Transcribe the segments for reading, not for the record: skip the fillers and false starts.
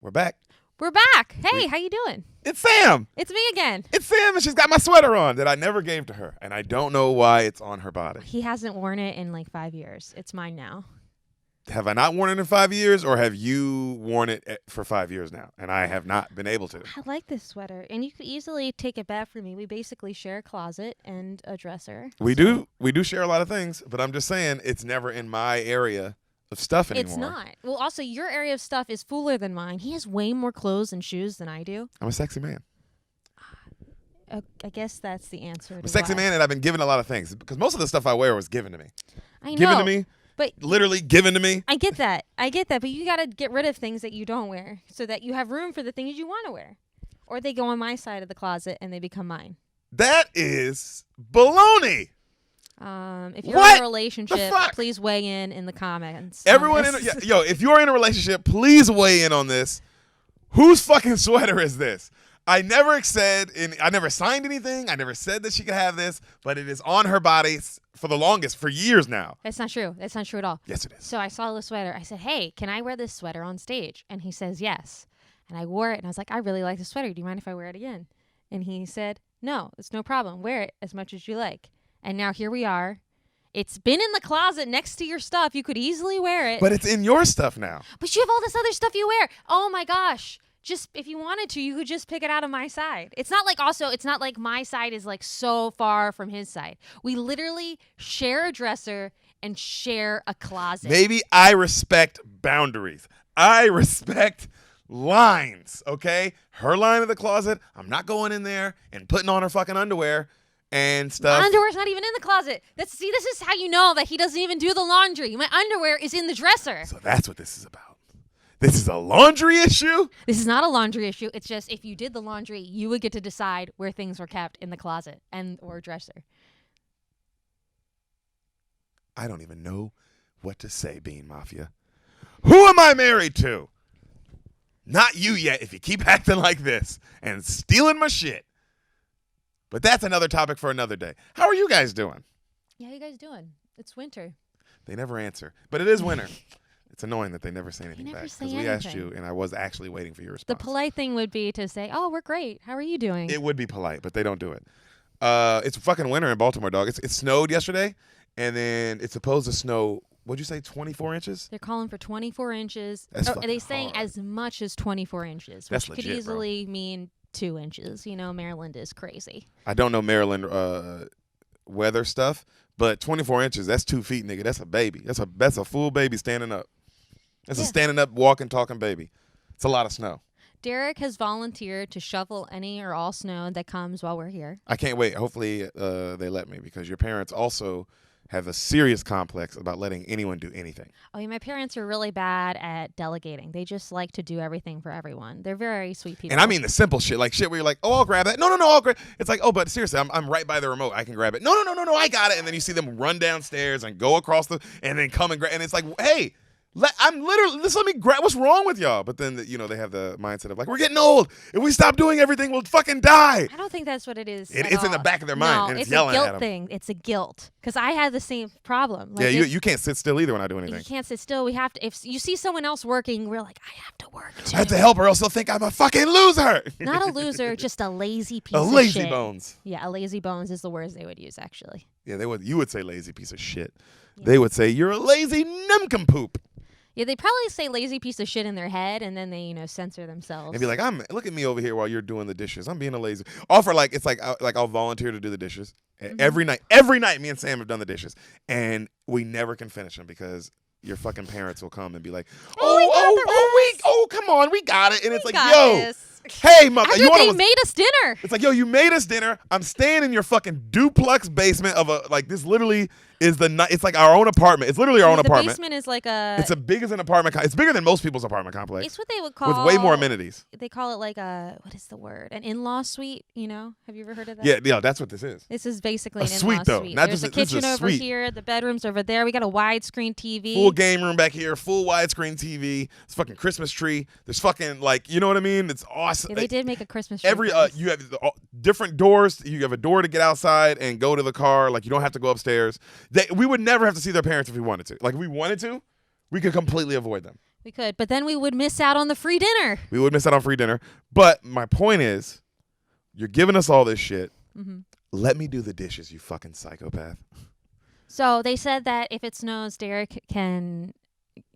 We're back. We're back. Hey, how you doing? It's Sam. It's me again. It's Sam, and she's got my sweater on that I never gave to her, and I don't know why it's on her body. He hasn't worn it in like 5 years. It's mine now. Have I not worn it in 5 years, or have you worn it for 5 years now, and I have not been able to? I like this sweater, and you could easily take it back from me. We basically share a closet and a dresser. We do share a lot of things, but I'm just saying it's never in my area of stuff anymore. It's not. Well, also, your area of stuff is fuller than mine. He has way more clothes and shoes than I do. I'm a sexy man. I guess that's the answer. I'm a sexy man, and I've been given a lot of things because most of the stuff I wear was given to me. I know. Given to me. But literally given to me. I get that. But you got to get rid of things that you don't wear so that you have room for the things you want to wear. Or they go on my side of the closet and they become mine. That is baloney. If you're in a relationship, please weigh in the comments. Everyone, if you're in a relationship, please weigh in on this. Whose fucking sweater is this? I never signed anything. I never said that she could have this, but it is on her body for years now. That's not true. That's not true at all. Yes, it is. So I saw the sweater. I said, hey, can I wear this sweater on stage? And he says, yes. And I wore it, and I was like, I really like the sweater. Do you mind if I wear it again? And he said, no, it's no problem. Wear it as much as you like. And now here we are. It's been in the closet next to your stuff. You could easily wear it. But it's in your stuff now. But you have all this other stuff you wear. Oh, my gosh. Just if you wanted to, you could just pick it out of my side. It's not like my side is like so far from his side. We literally share a dresser and share a closet. Maybe I respect boundaries. I respect lines, okay? Her line of the closet, I'm not going in there and putting on her fucking underwear and stuff. My underwear's not even in the closet. This is how you know that he doesn't even do the laundry. My underwear is in the dresser. So that's what this is about. This is a laundry issue? This is not a laundry issue. It's just if you did the laundry, you would get to decide where things were kept in the closet or dresser. I don't even know what to say, Bean Mafia. Who am I married to? Not you yet, if you keep acting like this and stealing my shit. But that's another topic for another day. How are you guys doing? Yeah, how you guys doing? It's winter. They never answer. But it is winter. It's annoying that they never say anything back because we asked you, and I was actually waiting for your response. The polite thing would be to say, "Oh, we're great. How are you doing?" It would be polite, but they don't do it. It's fucking winter in Baltimore, dog. It snowed yesterday, and then it's supposed to snow. What'd you say? 24 inches? They're calling for 24 inches. That's are they saying as much as 24 inches, which legit, could easily mean 2 inches. You know, Maryland is crazy. I don't know Maryland weather stuff, but 24 inches, that's 2 feet, nigga. That's a baby. That's a full baby standing up. That's a standing up, walking, talking baby. It's a lot of snow. Deric has volunteered to shovel any or all snow that comes while we're here. I can't wait. Hopefully they let me, because your parents also have a serious complex about letting anyone do anything. Oh, yeah, my parents are really bad at delegating. They just like to do everything for everyone. They're very sweet people. And I mean the simple shit, like shit where you're like, oh, I'll grab that. No, I'll grab. It's like, oh, but seriously, I'm right by the remote. I can grab it. No, I got it. And then you see them run downstairs and go across and then come and grab. And it's like, hey. Let me grab. What's wrong with y'all? But then, they have the mindset of like, we're getting old. If we stop doing everything, we'll fucking die. I don't think that's what it is. It's in the back of their mind, and it's yelling at them. It's a guilt thing. It's a guilt. Because I had the same problem. Like you can't sit still either when I do anything. You can't sit still. We have to. If you see someone else working, we're like, I have to work too. I have to help, or else they'll think I'm a fucking loser. Not a loser, just a lazy piece of shit. A lazy bones. Yeah, a lazy bones is the words they would use, actually. Yeah, you would say lazy piece of shit. Yeah. They would say you're a lazy nincompoop. Yeah, they probably say lazy piece of shit in their head, and then they, censor themselves. And be like, look at me over here while you're doing the dishes. I'm being a lazy. Offer it's like I'll volunteer to do the dishes every night. Every night, me and Sam have done the dishes, and we never can finish them because your fucking parents will come and be like, come on, we got it, and it's like, yo. Hey, mother, they made us dinner. It's like, yo, you made us dinner. I'm staying in your fucking duplex basement of this literally is it's like our own apartment. It's literally our own apartment. The basement is like it's as big as an apartment. It's bigger than most people's apartment complex. It's what they would call. With way more amenities. They call it like what is the word? An in-law suite, Have you ever heard of that? Yeah, that's what this is. This is basically an in-law suite. There's a kitchen over here, the bedroom's over there. We got a widescreen TV. Full game room back here, full widescreen TV. It's fucking Christmas tree. There's fucking you know what I mean? It's awesome. Yeah, they did make a Christmas tree. You have different doors. You have a door to get outside and go to the car. You don't have to go upstairs. We would never have to see their parents if we wanted to. If we wanted to, we could completely avoid them. We could, but then we would miss out on the free dinner. We would miss out on free dinner. But my point is, you're giving us all this shit. Mm-hmm. Let me do the dishes, you fucking psychopath. So they said that if it snows, Deric can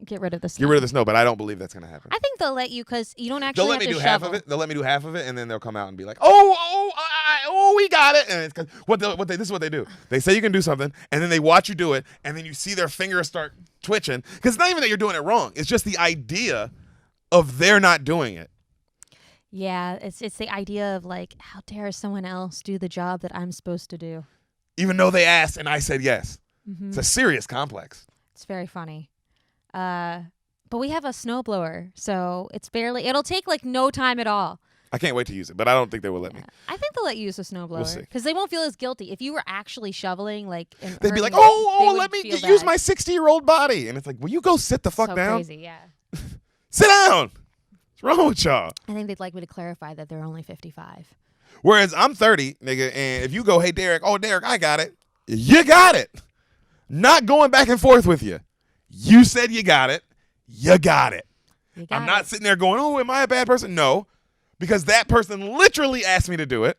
get rid of the snow. Get rid of the snow, but I don't believe that's going to happen. I think they'll let you because you don't actually They'll let me have do to half shovel. of it. They'll let me do half of it, and then they'll come out and be like, "Oh, we got it." And it's 'cause this is what they do. They say you can do something, and then they watch you do it, and then you see their fingers start twitching. Because it's not even that you're doing it wrong. It's just the idea of they're not doing it. Yeah, it's the idea of like, how dare someone else do the job that I'm supposed to do? Even though they asked and I said yes. Mm-hmm. It's a serious complex. It's very funny. But we have a snowblower, so it'll take like no time at all. I can't wait to use it, but I don't think they will let me. I think they'll let you use a snowblower because they won't feel as guilty if you were actually shoveling. Like, and They'd be like, hurting it, they let wouldn't me feel use bad. my 60-year-old body. And it's like, will you go sit the fuck So down? crazy, yeah. Sit down. What's wrong with y'all? I think they'd like me to clarify that they're only 55. Whereas I'm 30, nigga, and if you go, hey, Deric, I got it. You got it. Not going back and forth with you. You said you got it. You got it. I'm not sitting there going, oh, am I a bad person? No, because that person literally asked me to do it.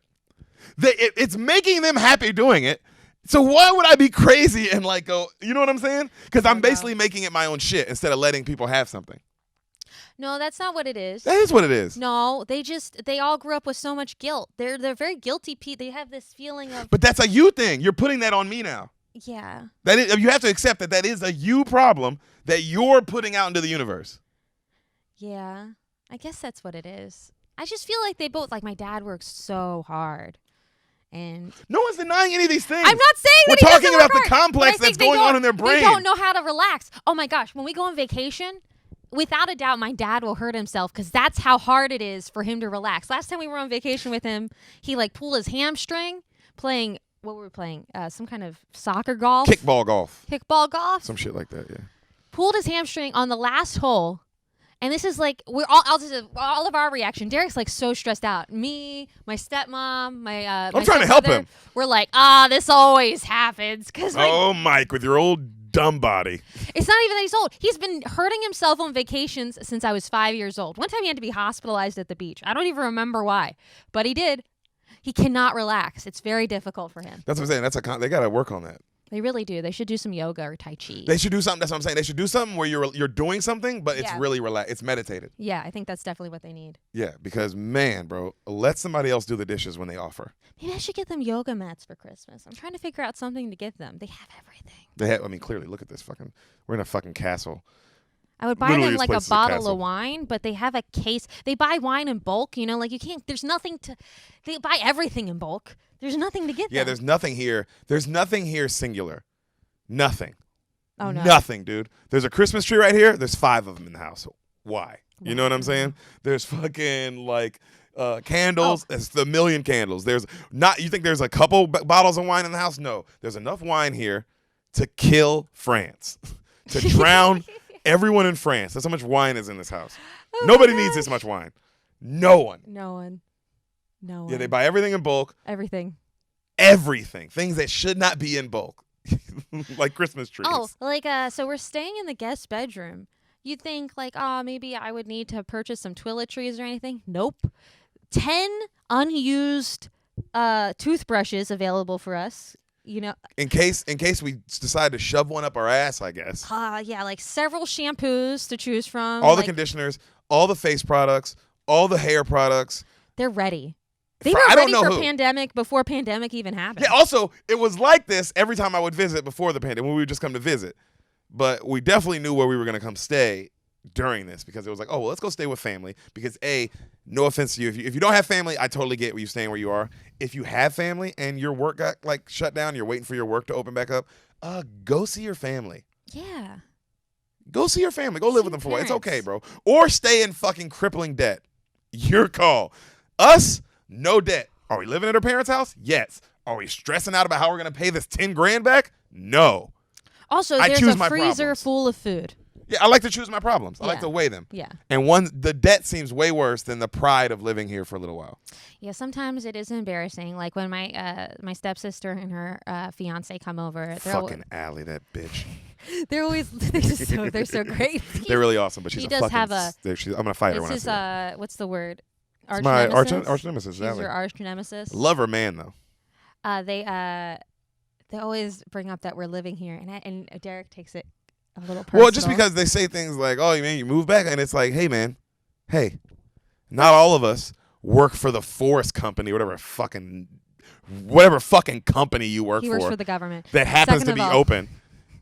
It's making them happy doing it. So why would I be crazy and like go, you know what I'm saying? Because I'm basically making it my own shit instead of letting people have something. No, that's not what it is. That is what it is. No, they all grew up with so much guilt. They're very guilty. They have this feeling of. But that's a you thing. You're putting that on me now. Yeah. You have to accept that is a you problem that you're putting out into the universe. Yeah, I guess that's what it is. I just feel like they both, like my dad works so hard. And no one's denying any of these things. I'm not saying we're that he talking doesn't about work the hard, complex but I that's think going on in their brain. They don't know how to relax. Oh my gosh, when we go on vacation, without a doubt, my dad will hurt himself because that's how hard it is for him to relax. Last time we were on vacation with him, he like pulled his hamstring playing. What were we playing? Some kind of soccer golf. Kickball golf. Kickball golf. Some shit like that. Yeah. Pulled his hamstring on the last hole. And this is like all of our reaction. Derek's like so stressed out. Me, my stepmom, my I'm trying to help him. We're like, this always happens because Mike, with your old dumb body. It's not even that he's old. He's been hurting himself on vacations since I was 5 years old. One time he had to be hospitalized at the beach. I don't even remember why, but he did. He cannot relax. It's very difficult for him. That's what I'm saying. They got to work on that. They really do. They should do some yoga or tai chi. They should do something. That's what I'm saying. They should do something where you're doing something, but it's really relaxed. It's meditated. Yeah, I think that's definitely what they need. Yeah, because man, bro, let somebody else do the dishes when they offer. Maybe I should get them yoga mats for Christmas. I'm trying to figure out something to get them. They have everything. They have. I mean, clearly, look at this fucking. We're in a fucking castle. I would buy Literally, them this like a place is a bottle castle. of wine, but they have a case. They buy wine in bulk, you know, like you can't, there's nothing to, they buy everything in bulk. There's nothing to get them. Yeah, there's nothing here. There's nothing here singular. Nothing. Oh, no. Nothing, dude. There's a Christmas tree right here. There's 5 of them in the house. Why? You know what I'm saying? There's fucking like candles. It's the million candles. There's not. You think there's a couple bottles of wine in the house? No. There's enough wine here to kill France, to drown everyone in France. That's how much wine is in this house. Oh Nobody needs this much wine. No one. No one. No one. Yeah, they buy everything in bulk. Everything. Everything. Things that should not be in bulk. Like Christmas trees. Oh, like, so we're staying in the guest bedroom. You'd think, like, maybe I would need to purchase some toiletries or anything. Nope. 10 unused toothbrushes available for us. You know, in case we decide to shove one up our ass, I guess. Yeah, like several shampoos to choose from. All the conditioners, all the face products, all the hair products. They're ready. They were I don't ready know for who. pandemic before pandemic even happened. Yeah, also, it was like this every time I would visit before the pandemic, when we would just come to visit. But we definitely knew where we were going to come stay during this, because it was like, oh, well, let's go stay with family. Because no offense to you, if you don't have family, I totally get you staying where you are. If you have family and your work got like shut down, you're waiting for your work to open back up, go see your family. Yeah. Go see your family. Go live with them for a while. It's okay, bro. Or stay in fucking crippling debt. Your call. Us, no debt. Are we living at our parents' house? Yes. Are we stressing out about how we're going to pay this 10 grand back? No. Also, I there's choose a my freezer problems. full of food. Yeah, I like to choose my problems. I like Yeah. to weigh them. Yeah. And the debt seems way worse than the pride of living here for a little while. Yeah, sometimes it is embarrassing. Like when my stepsister and her fiance come over. Fucking Allie, that bitch. they're so great. They're really awesome, but she's He a does fucking. have a- I'm gonna fight her when I This is see her. what's the word? It's my arch Arch-nemesis? nemesis. She's Exactly. your arch nemesis. Love her man though. They always bring up that we're living here, and Deric takes it a little personal. Well, just because they say things like, "Oh, man, you move back," and it's like, "Hey, man, hey, not all of us work for the forest company, whatever fucking company you work he for works for the government. that happens Second to of be all- open."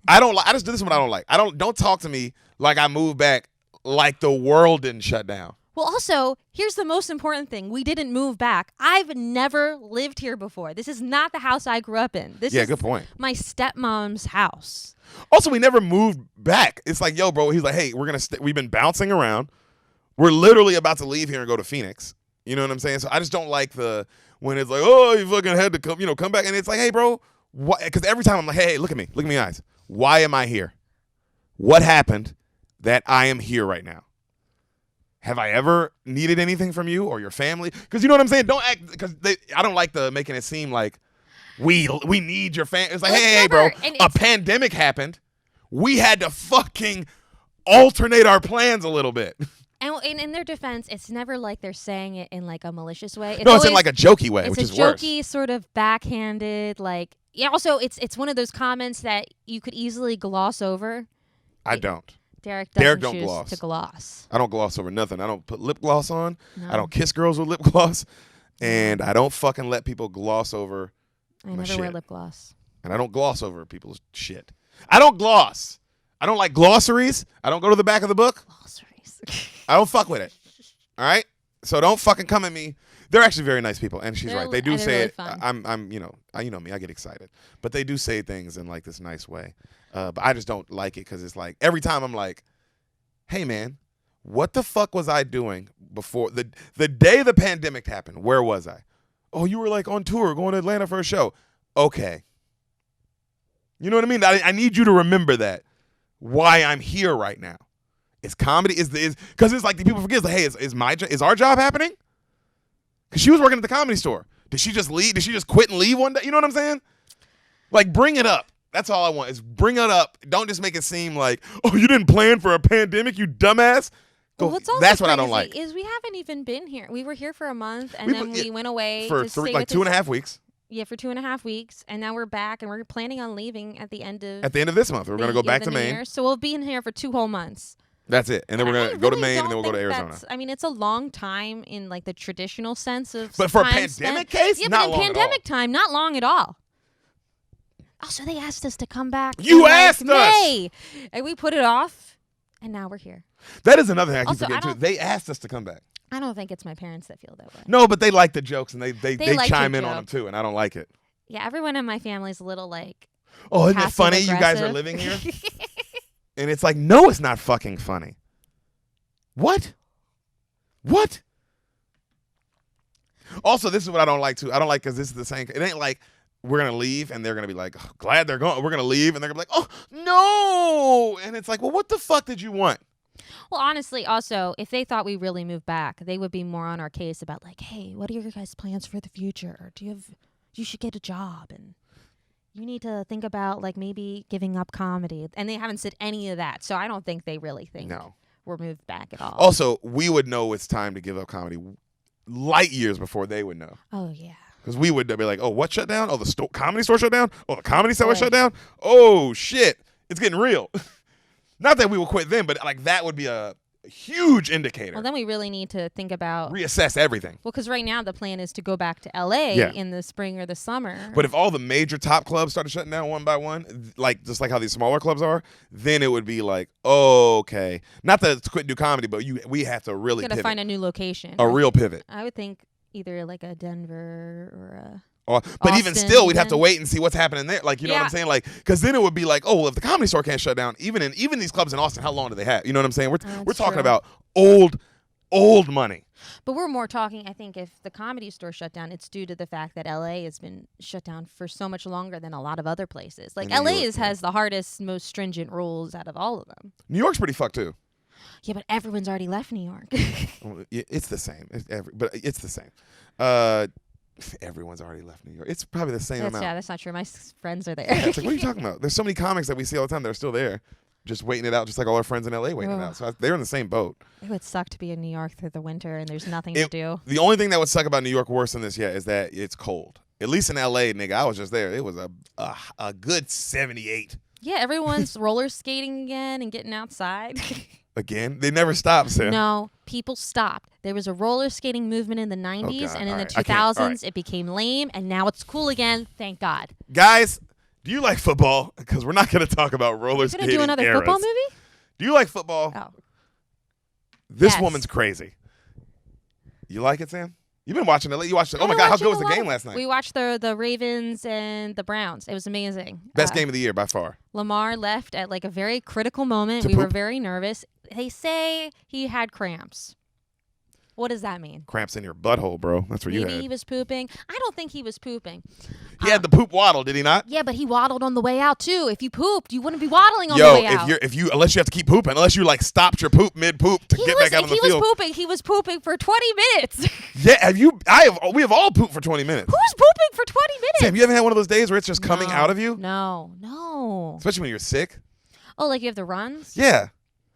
I don't like. I just do this one. I don't like. Don't talk to me like I moved back like the world didn't shut down. Well, also, here's the most important thing. We didn't move back. I've never lived here before. This is not the house I grew up in. This is Good point. my stepmom's house. Also, we never moved back. It's like, yo, bro. He's like, hey, we've been bouncing around. We're literally about to leave here and go to Phoenix. You know what I'm saying? So I just don't like when it's like, oh, you fucking had to come back. And it's like, hey, bro, what? Because every time I'm like, hey, look at me in the eyes. Why am I here? What happened that I am here right now? Have I ever needed anything from you or your family? Because you know what I'm saying? Don't act, because I don't like making it seem like we need your family. It's like, hey, bro, a pandemic happened. We had to fucking alternate our plans a little bit. And in their defense, it's never like they're saying it in like a malicious way. It's in like a jokey way, which is worse. It's a jokey, sort of backhanded, like, yeah. Also, it's one of those comments that you could easily gloss over. I don't. Deric don't choose gloss. to gloss. I don't gloss over nothing. I don't put lip gloss on. No. I don't kiss girls with lip gloss. And I don't fucking let people gloss over I never wear lip gloss. And I don't gloss over people's shit. I don't gloss. I don't like glossaries. I don't go to the back of the book. Glossaries. I don't fuck with it. All right? So don't fucking come at me. They're actually very nice people, and she's right. They do say really it. fun. I'm you know me. I get excited, but they do say things in like this nice way. But I just don't like it because it's like every time I'm like, hey man, what the fuck was I doing before the day the pandemic happened? Where was I? Oh, you were like on tour going to Atlanta for a show. Okay. You know what I mean? I need you to remember that. Why I'm here right now. It's comedy. Is because it's like the people forget. It's like, hey, is our job happening? Because she was working at the Comedy Store. Did she just leave? Did she just quit and leave one day? You know what I'm saying? Like, bring it up. That's all I want is bring it up. Don't just make it seem like, oh, you didn't plan for a pandemic, you dumbass. That's what I don't like. Is we haven't even been here. We were here for a month, and then we went away for to stay like 2.5 weeks. Yeah, for 2.5 weeks, and now we're back, and we're planning on leaving at the end of this month. We're gonna go back to Maine. Year, so we'll be in here for 2 whole months. That's it, and then we're gonna go to Maine, and then we'll go to Arizona. I mean, it's a long time in like the traditional sense of. But for a pandemic case, yeah, not but in long pandemic at all. time, not long at all. Also, they asked us to come back. You asked us, May, and we put it off, and now we're here. That is another thing I keep Also, forgetting too. They asked us to come back. I don't think it's my parents that feel that way. No, but they like the jokes, and they like chime your in on joke. them too, and I don't like it. Yeah, everyone in my family's a little like. Oh, isn't it funny? You guys are living here, and it's like, no, it's not fucking funny. What? Also, this is what I don't like too. I don't like because this is the same. It ain't like we're gonna leave and they're gonna be like, oh, glad they're going. We're gonna leave and they're gonna be like, oh no, and it's like, well, what the fuck did you want? Well, honestly, also, if they thought we really moved back, they would be more on our case about like, hey, what are your guys' plans for the future? Or you should get a job and you need to think about like maybe giving up comedy. And they haven't said any of that, so I don't think they really think we're moved back at all. Also, we would know it's time to give up comedy light years before they would know. Oh yeah. Because we would be like, oh, what shut down? Oh, the Comedy Store shut down? Oh, the Comedy Store shut down? Oh, shit. It's getting real. Not that we will quit then, but like that would be a huge indicator. Well, then we really need to think about... reassess everything. Well, because right now the plan is to go back to L.A. in the spring or the summer. But if all the major top clubs started shutting down one by one, like just like how these smaller clubs are, then it would be like, oh, okay. Not that it's quit do comedy, but we have to really pivot. Find a new location. A real pivot. I would think either like a Denver or a... But Austin, even still, we'd have to wait and see what's happening there. Like, you know what I'm saying? Like, because then it would be like, oh, well, if the Comedy Store can't shut down, even these clubs in Austin, how long do they have? You know what I'm saying? We're talking about old money. But we're more talking, I think, if the Comedy Store shut down, it's due to the fact that LA has been shut down for so much longer than a lot of other places. Like, LA has the hardest, most stringent rules out of all of them. New York's pretty fucked, too. Yeah, but everyone's already left New York. It's the same. But it's the same. Everyone's already left New York. It's probably the same amount. Yeah, that's not true. My friends are there. Yeah, it's like, what are you talking about? There's so many comics that we see all the time that are still there, just waiting it out, just like all our friends in LA waiting it out. So they're in the same boat. It would suck to be in New York through the winter and there's nothing to do. The only thing that would suck about New York worse than this yet is that it's cold. At least in LA, nigga, I was just there. It was a good 78. Yeah, everyone's roller skating again and getting outside. Again? They never stopped, Sam. No, people stopped. There was a roller skating movement in the 90s, and in the 2000s, it became lame, and now it's cool again. Thank God. Guys, do you like football? Because we're not going to talk about roller skating. You're going to do another football movie? Do you like football? Oh. This woman's crazy. You like it, Sam? You've been watching it. You watched it. Oh, my God. How good was the game last night? We watched the Ravens and the Browns. It was amazing. Best game of the year by far. Lamar left at like a very critical moment. We were very nervous. They say he had cramps. What does that mean? Cramps in your butthole, bro. That's what you had. Maybe he was pooping. I don't think he was pooping. He had the poop waddle, did he not? Yeah, but he waddled on the way out too. If you pooped, you wouldn't be waddling on the way out. Unless you have to keep pooping, unless you like stopped your poop mid poop to get back out on the field. He was pooping for 20 minutes. Yeah, we have all pooped for 20 minutes. Who's pooping for 20 minutes? Sam, you ever had one of those days where it's just coming out of you? No. Especially when you're sick. Oh, like you have the runs? Yeah.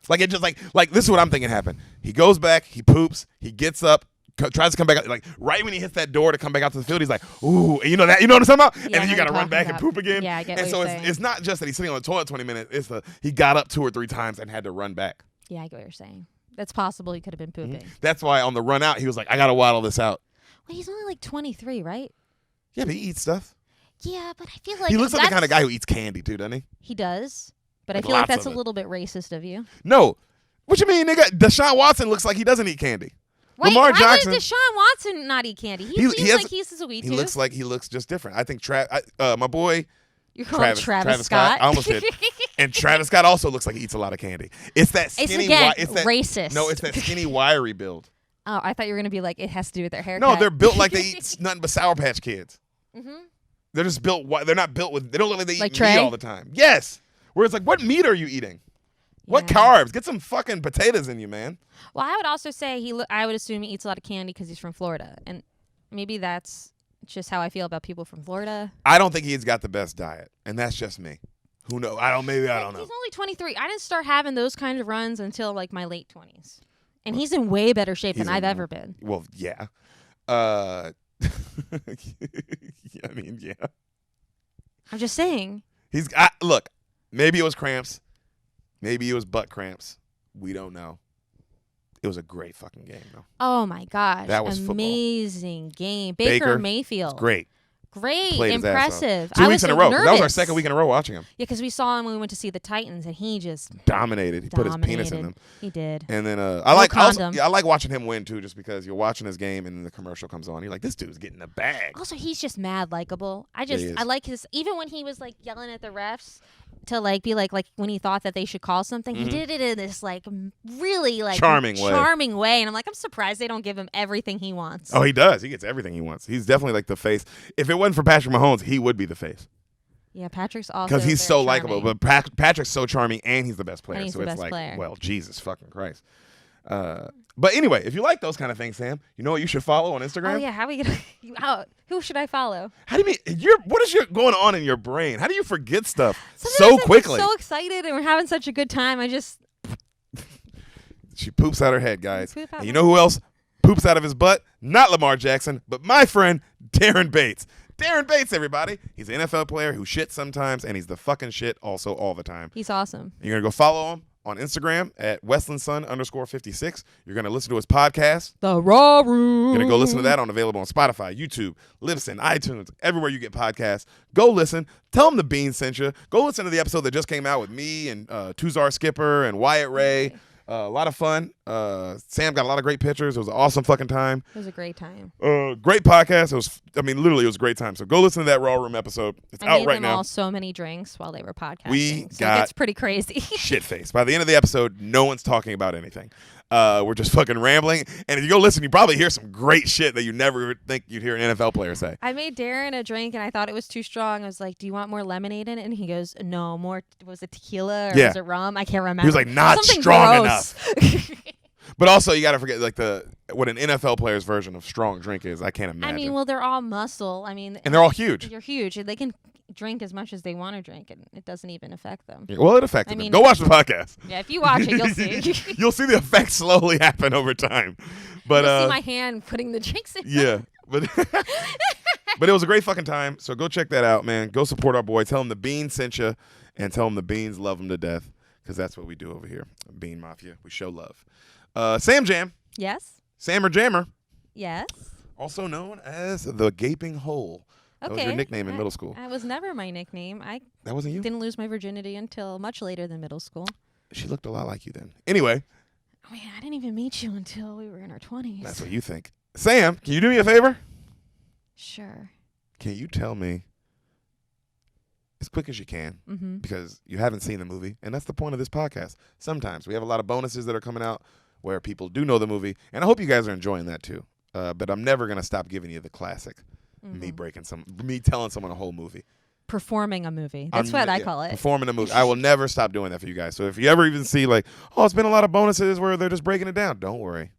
Like it just like this is what I'm thinking happened. He goes back, he poops, he gets up, tries to come back out, like right when he hits that door to come back out to the field, he's like, ooh, you know what I'm talking about? Yeah, and then you got to run back and poop again. Yeah, I get and what you're so saying. it's not just that he's sitting on the toilet 20 minutes. It's he got up 2 or 3 times and had to run back. Yeah, I get what you're saying. That's possible. He could have been pooping. Mm-hmm. That's why on the run out, he was like, I got to waddle this out. Well, he's only like 23, right? Yeah, but he eats stuff. Yeah, but I feel like he looks like the kind of guy who eats candy too, doesn't he? He does. But I feel like that's a little bit racist of you. No. What you mean, nigga? Deshaun Watson looks like he doesn't eat candy. Wait, Lamar Jackson. Why would Deshaun Watson not eat candy? He seems like he's a sweet tooth. He looks just different. I think my boy. You're calling Travis Scott. I almost did. And Travis Scott also looks like he eats a lot of candy. It's that skinny. It's racist. No, it's that skinny, wiry build. Oh, I thought you were gonna be like it has to do with their haircut. No, they're built like they eat nothing but Sour Patch Kids. Mm-hmm. They're just built. They're not built with. They don't look like they eat Trey? meat all the time. Yes. Where it's like, what meat are you eating? What carbs? Get some fucking potatoes in you, man. Well, I would also say I would assume he eats a lot of candy because he's from Florida, and maybe that's just how I feel about people from Florida. I don't think he's got the best diet, and that's just me. Who knows? I don't know. He's only 23. I didn't start having those kind of runs until like my late 20s, and he's in way better shape than I've ever been. Well, yeah. I mean, yeah. I'm just saying. Look. Maybe it was cramps. Maybe it was butt cramps. We don't know. It was a great fucking game, though. Oh, my gosh. That was amazing game. Baker Mayfield. Great. Impressive. 2 weeks in a row. Nervous. That was our second week in a row watching him. Yeah, because we saw him when we went to see the Titans, and he just dominated. He put his penis in them. He did. And then I like watching him win too, just because you're watching his game and then the commercial comes on. You're like, this dude's getting the bag. Also, he's just mad likable. I like his. Even when he was like yelling at the refs to like be like when he thought that they should call something, he did it in this like really like charming way. And I'm like, I'm surprised they don't give him everything he wants. Oh, he does. He gets everything he wants. He's definitely like the face. If it wasn't for Patrick Mahomes, he would be the face. Yeah, Patrick's also because he's so likable. But Patrick's so charming, and he's the best player. And he's so the it's best player. Well, Jesus fucking Christ. But anyway, if you like those kind of things, Sam, you know what you should follow on Instagram? Oh yeah, how we gonna? Who should I follow? How do you mean? What is going on in your brain? How do you forget stuff Sometimes so quickly? I'm so excited, and we're having such a good time. She poops out her head, guys. And you know who else poops out of his butt? Not Lamar Jackson, but my friend Darren Bates. Darren Bates, everybody. He's an NFL player who shits sometimes, and he's the fucking shit also all the time. He's awesome. You're going to go follow him on Instagram at WestlandSun_56. You're going to listen to his podcast, The Raw Room. You're going to go listen to that available on Spotify, YouTube, Libsyn, iTunes, everywhere you get podcasts. Go listen. Tell him the Bean sent you. Go listen to the episode that just came out with me and Tuzar Skipper and Wyatt Ray. A lot of fun. Sam got a lot of great pictures. It was an awesome fucking time. It was a great time. Great podcast. Literally, it was a great time. So go listen to that Raw Room episode. It's out right now. I gave them all so many drinks while they were podcasting. It gets pretty crazy. Shit face. By the end of the episode, no one's talking about anything. We're just fucking rambling. And if you go listen, you probably hear some great shit that you never think you'd hear an NFL player say. I made Darren a drink, and I thought it was too strong. I was like, do you want more lemonade in it? And he goes, no, more. Was it tequila or was it rum? I can't remember. He was like, not something strong gross. enough. But also, you got to forget like what an NFL player's version of strong drink is. I can't imagine. I mean, well, they're all muscle. I mean, and they're all huge. They're huge. They can drink as much as they want to drink, and it doesn't even affect them. Yeah, well, it affected them. Go watch the podcast. Yeah, if you watch it, you'll see. You'll see the effects slowly happen over time. But you'll see my hand putting the drinks in. Yeah, but but it was a great fucking time. So go check that out, man. Go support our boy. Tell him the Beans sent you, and tell him the Beans love him to death, because that's what we do over here. Bean Mafia. We show love. Sam Jam. Yes. Sammer Jammer. Yes. Also known as the Gaping Hole. That was your nickname in middle school. That was never my nickname. That wasn't you? Didn't lose my virginity until much later than middle school. She looked a lot like you then. Anyway. Oh, man, I didn't even meet you until we were in our 20s. That's what you think. Sam, can you do me a favor? Sure. Can you tell me as quick as you can, because you haven't seen the movie, and that's the point of this podcast. Sometimes we have a lot of bonuses that are coming out where people do know the movie, and I hope you guys are enjoying that too. But I'm never going to stop giving you the classic, me telling someone a whole movie. Performing a movie. That's what I call it. Performing a movie. I will never stop doing that for you guys. So if you ever even see like, oh, it's been a lot of bonuses where they're just breaking it down, don't worry.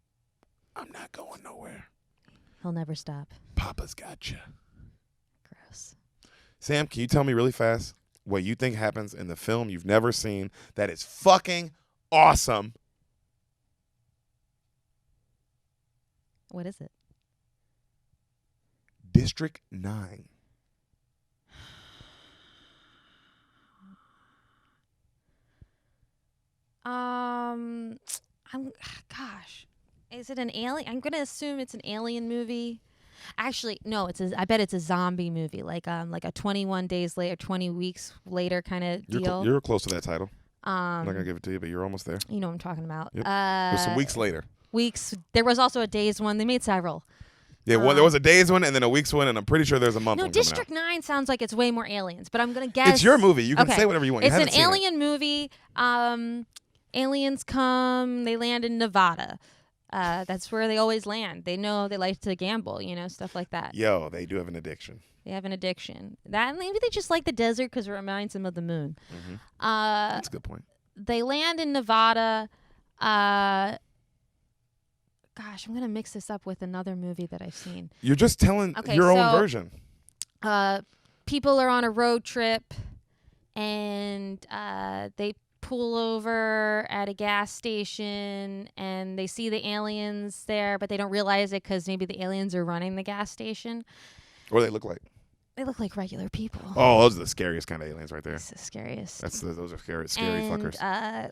I'm not going nowhere. He'll never stop. Papa's got you. Gross. Sam, can you tell me really fast what you think happens in the film you've never seen that is fucking awesome? What is it? District 9. Gosh, is it an alien? I'm gonna assume it's an alien movie. Actually, no. I bet it's a zombie movie, like a 21 days later, 20 weeks later kind of deal. You're close to that title. I'm not gonna give it to you, but you're almost there. You know what I'm talking about. Yep. There's some weeks later. There was also a days one. They made several. Yeah, there was a days one and then a weeks one, and I'm pretty sure there's a month one. No, District 9 sounds like it's way more aliens, but I'm gonna guess it's your movie. You can say whatever you want. It's an alien movie. Aliens come. They land in Nevada. That's where they always land. They know they like to gamble, stuff like that. Yo, they do have an addiction. They have an addiction. Maybe they just like the desert because it reminds them of the moon. That's a good point. They land in Nevada. Gosh, I'm gonna mix this up with another movie that I've seen. You're just telling your own version. People are on a road trip, and they pull over at a gas station, and they see the aliens there, but they don't realize it because maybe the aliens are running the gas station. What do they look like? They look like regular people. Oh, those are the scariest kind of aliens right there. It's the scariest. Those are scary and, fuckers.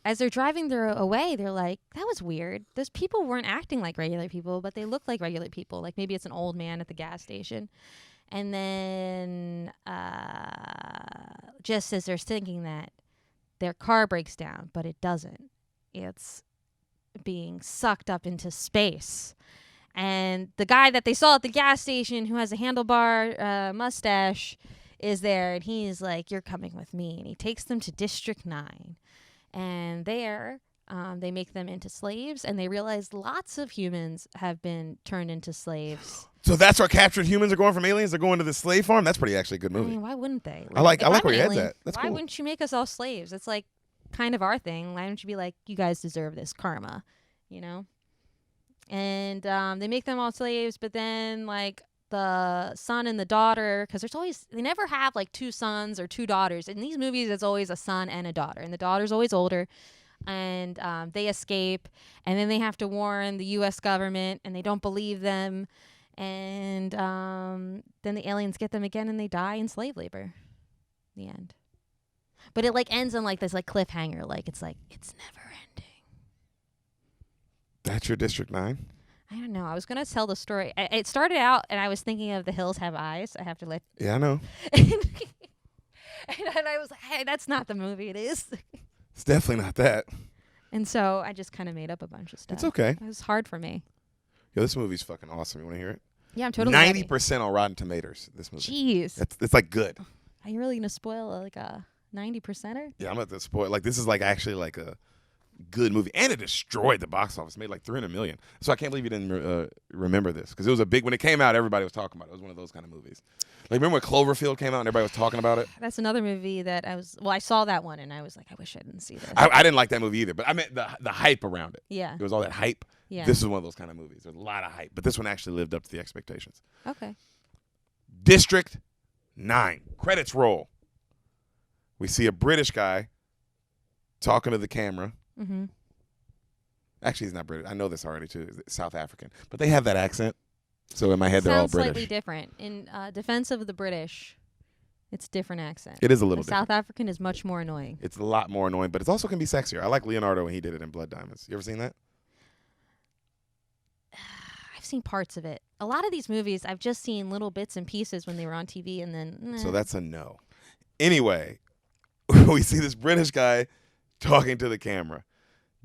As they're driving away, they're like, that was weird. Those people weren't acting like regular people, but they looked like regular people. Like maybe it's an old man at the gas station. And then just as they're thinking that, their car breaks down, but it doesn't. It's being sucked up into space. And the guy that they saw at the gas station who has a handlebar mustache is there, and he's like, you're coming with me. And he takes them to District 9. And there, they make them into slaves, and they realize lots of humans have been turned into slaves. So that's where captured humans are going from aliens? They're going to the slave farm? That's pretty actually a good movie. I mean, why wouldn't they? I like where your head's at. That's why cool. wouldn't you make us all slaves? It's like kind of our thing. Why don't you be like, you guys deserve this karma, And they make them all slaves, but then like the son and the daughter, because they never have like two sons or two daughters. In these movies, it's always a son and a daughter, and the daughter's always older. And they escape, and then they have to warn the U.S. government, and they don't believe them. And then the aliens get them again, and they die in slave labor. The end. But it like ends on like this like cliffhanger, like it's never ending. That's your District 9? I don't know. I was gonna tell the story. It started out, and I was thinking of The Hills Have Eyes. I have to let. Yeah, I know. and I was like, hey, that's not the movie. It is. It's definitely not that. And so I just kind of made up a bunch of stuff. It's okay. It was hard for me. Yo, this movie's fucking awesome. You want to hear it? Yeah, I'm totally 90% on Rotten Tomatoes, this movie. Jeez. It's like good. Are you really going to spoil like a 90%er? Yeah, I'm about to spoil. Like, this is like actually like a good movie, and it destroyed the box office. Made like $300 million. So I can't believe you didn't remember this, because it was a big, when it came out, everybody was talking about it. It was one of those kind of movies. Like, remember when Cloverfield came out and everybody was talking about it? That's another movie that I saw that one and I was like, I wish I didn't see this. I didn't like that movie either, but I meant the hype around it. Yeah. It was all that hype. Yeah. This is one of those kind of movies. There's a lot of hype, but this one actually lived up to the expectations. Okay. District 9. Credits roll. We see a British guy talking to the camera. Mm-hmm. Actually, he's not British. I know this already, too. He's South African. But they have that accent. So in my head, they're all Sounds British. slightly different. In defense of the British, it's different accent. It is a little the different. South African is much more annoying. It's a lot more annoying, but it also can be sexier. I like Leonardo when he did it in Blood Diamonds. You ever seen that? I've seen parts of it. A lot of these movies, I've just seen little bits and pieces when they were on TV, and then. So that's a no. Anyway, we see this British guy talking to the camera,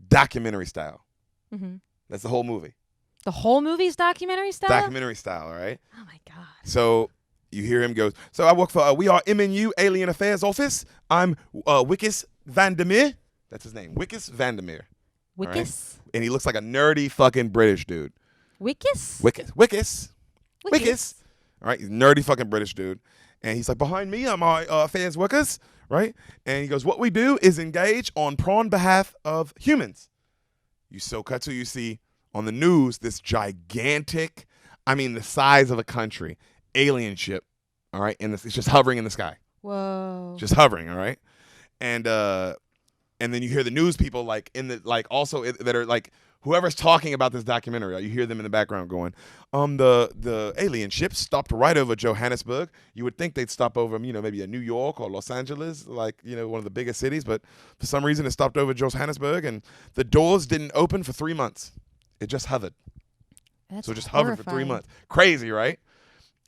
documentary style. Mm-hmm. That's the whole movie. The whole movie's documentary style? Documentary style, all right? Oh, my God. So you hear him go, so I work for, we are MNU Alien Affairs Office. I'm Wickes Vandermeer. That's his name, Wickes Vandermeer. Wickes? Right? And he looks like a nerdy fucking British dude. Wickes? Wickes. All right, he's a nerdy fucking British dude. And he's like, behind me are my affairs workers, right? And he goes, what we do is engage on prawn behalf of humans. You see on the news this gigantic, I mean the size of a country, alien ship, all right? And it's just hovering in the sky. Whoa. Just hovering, all right? And then you hear the news people that are like, whoever's talking about this documentary, you hear them in the background going, the alien ship stopped right over Johannesburg. You would think they'd stop over, maybe a New York or Los Angeles, one of the biggest cities, but for some reason it stopped over Johannesburg, and the doors didn't open for 3 months. It just hovered. That's so it just horrifying. hovered for 3 months. Crazy, right?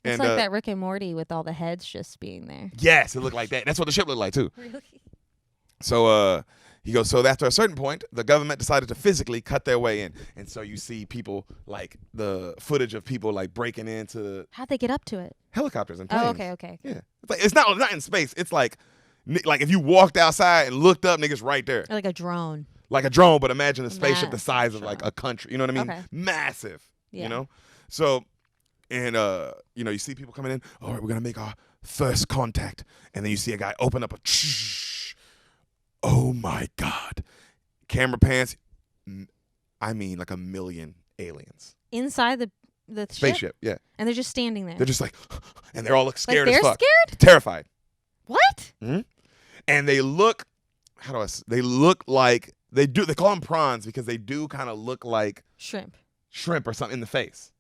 It's And like that Rick and Morty with all the heads just being there. yes, it looked like that. That's what the ship looked like too. Really? So he goes, so after a certain point, the government decided to physically cut their way in. And so you see people, like the footage of people like breaking into How'd they get up to it? helicopters and planes. Oh, okay. Yeah. It's not in space. It's like if you walked outside and looked up, niggas right there. Or like a drone. Like a drone, but imagine a spaceship the Massive size of drone. like a country. You know what I mean? Okay. Massive. Yeah. You know? So, and you see people coming in, all right, we're gonna make our first contact. And then you see a guy open up oh my God. Camera pants, I mean like 1 million aliens. Inside the Spaceship, yeah. And they're just standing there. They're just like, and they're all look scared like as they're fuck. scared? Terrified. What? Mm-hmm. And they look, they look like, they call them prawns because they do kind of look like Shrimp or something in the face.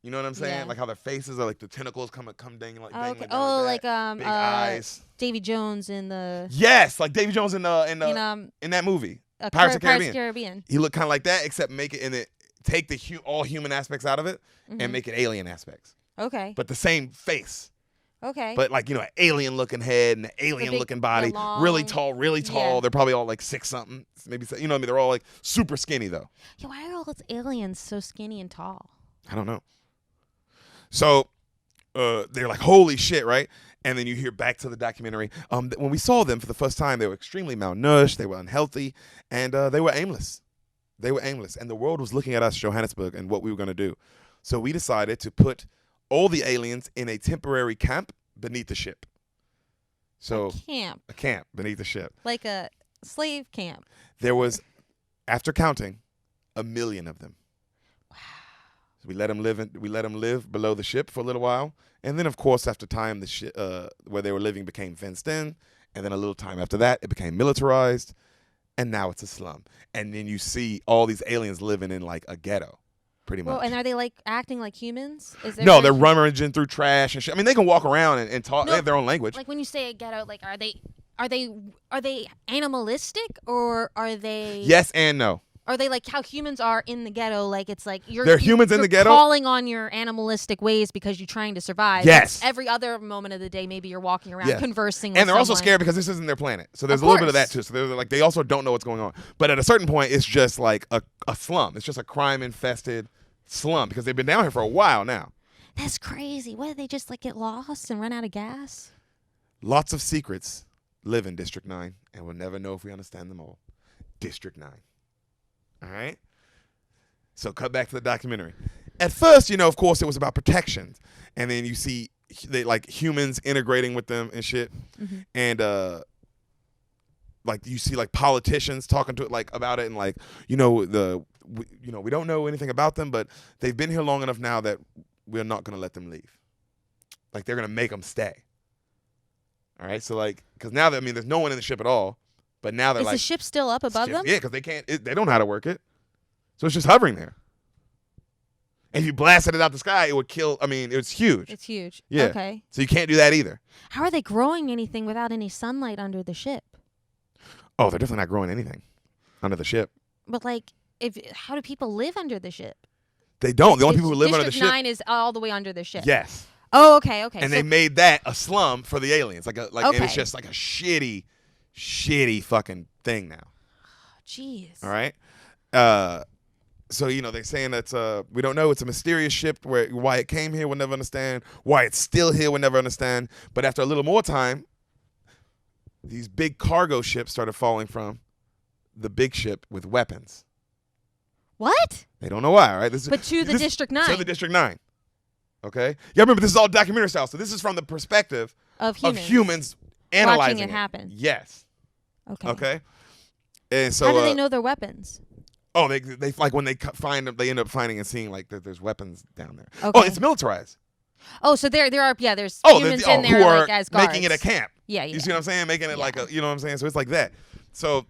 You know what I'm saying? Yeah. Like how their faces are like the tentacles come dangling like okay. down Oh, like that. Big eyes. Davy Jones in the Yes, like Davy Jones in that movie. Pirates of the Caribbean. He looked kind of like that, except make it take the all human aspects out of it and make it alien aspects. Okay. But the same face. Okay. But like, an alien looking head and an alien looking body, really tall. Yeah. They're probably all like 6 something, maybe, they're all like super skinny though. Yeah, why are all those aliens so skinny and tall? I don't know. So they're like, holy shit, right? And then you hear back to the documentary. When we saw them for the first time, they were extremely malnourished, they were unhealthy, and they were aimless. And the world was looking at us, Johannesburg, and what we were going to do. So we decided to put all the aliens in a temporary camp beneath the ship. So a camp beneath the ship. Like a slave camp. There was, after counting, 1 million of them. Wow. So we let them live below the ship for a little while, and then of course after time the ship where they were living became fenced in, and then a little time after that it became militarized, and now it's a slum. And then you see all these aliens living in like a ghetto, pretty much. Well, and are they like acting like humans? No, they're rummaging through trash and shit. I mean, they can walk around and talk. No, they have their own language. Like when you say a ghetto, like are they animalistic, or are they? Yes and no. Are they like how humans are in the ghetto? Like it's like they're humans in the ghetto, calling on your animalistic ways because you're trying to survive. Yes. But every other moment of the day, maybe you're walking around yes. conversing. And they're also scared because this isn't their planet. So there's a little bit of that too. So they're like they also don't know what's going on. But at a certain point, it's just like a slum. It's just a crime-infested slum because they've been down here for a while now. That's crazy. What, did they just like get lost and run out of gas? Lots of secrets live in District 9, and we'll never know if we understand them all. District 9. All right. So cut back to the documentary. At first, of course, it was about protections, and then you see they like humans integrating with them and shit, and like you see like politicians talking to it like about it, and like we don't know anything about them, but they've been here long enough now that we're not gonna let them leave. Like they're gonna make them stay. All right, so like because now that there's no one in the ship at all, but now they're Is like the ship still up above them? Yeah, because they can't. They don't know how to work it, so it's just hovering there. And if you blasted it out the sky, it would kill. It's huge. It's huge. Yeah. Okay. So you can't do that either. How are they growing anything without any sunlight under the ship? Oh, they're definitely not growing anything under the ship. But like, how do people live under the ship? They don't. The only people who live under the District ship. 9 is all the way under the ship. Yes. Oh, okay. And they made that a slum for the aliens. And it's just like a shitty fucking thing now. Jeez. All right. So they're saying that we don't know. It's a mysterious ship. Why it came here, we'll never understand. Why it's still here, we'll never understand. But after a little more time, these big cargo ships started falling from the big ship with weapons. What? They don't know why, right? But to the District 9. To the District 9. Okay? Yeah, remember, this is all documentary style. So this is from the perspective of humans analyzing watching it happen. Yes. Okay. And so how do they know their weapons? Oh, they like when they find them, they end up finding and seeing like that there's weapons down there. Okay. Oh, it's militarized. Oh, so there's humans in there who are like as guards. making it a camp. Yeah. You see what I'm saying? Making it like a, you know what I'm saying? So it's like that. So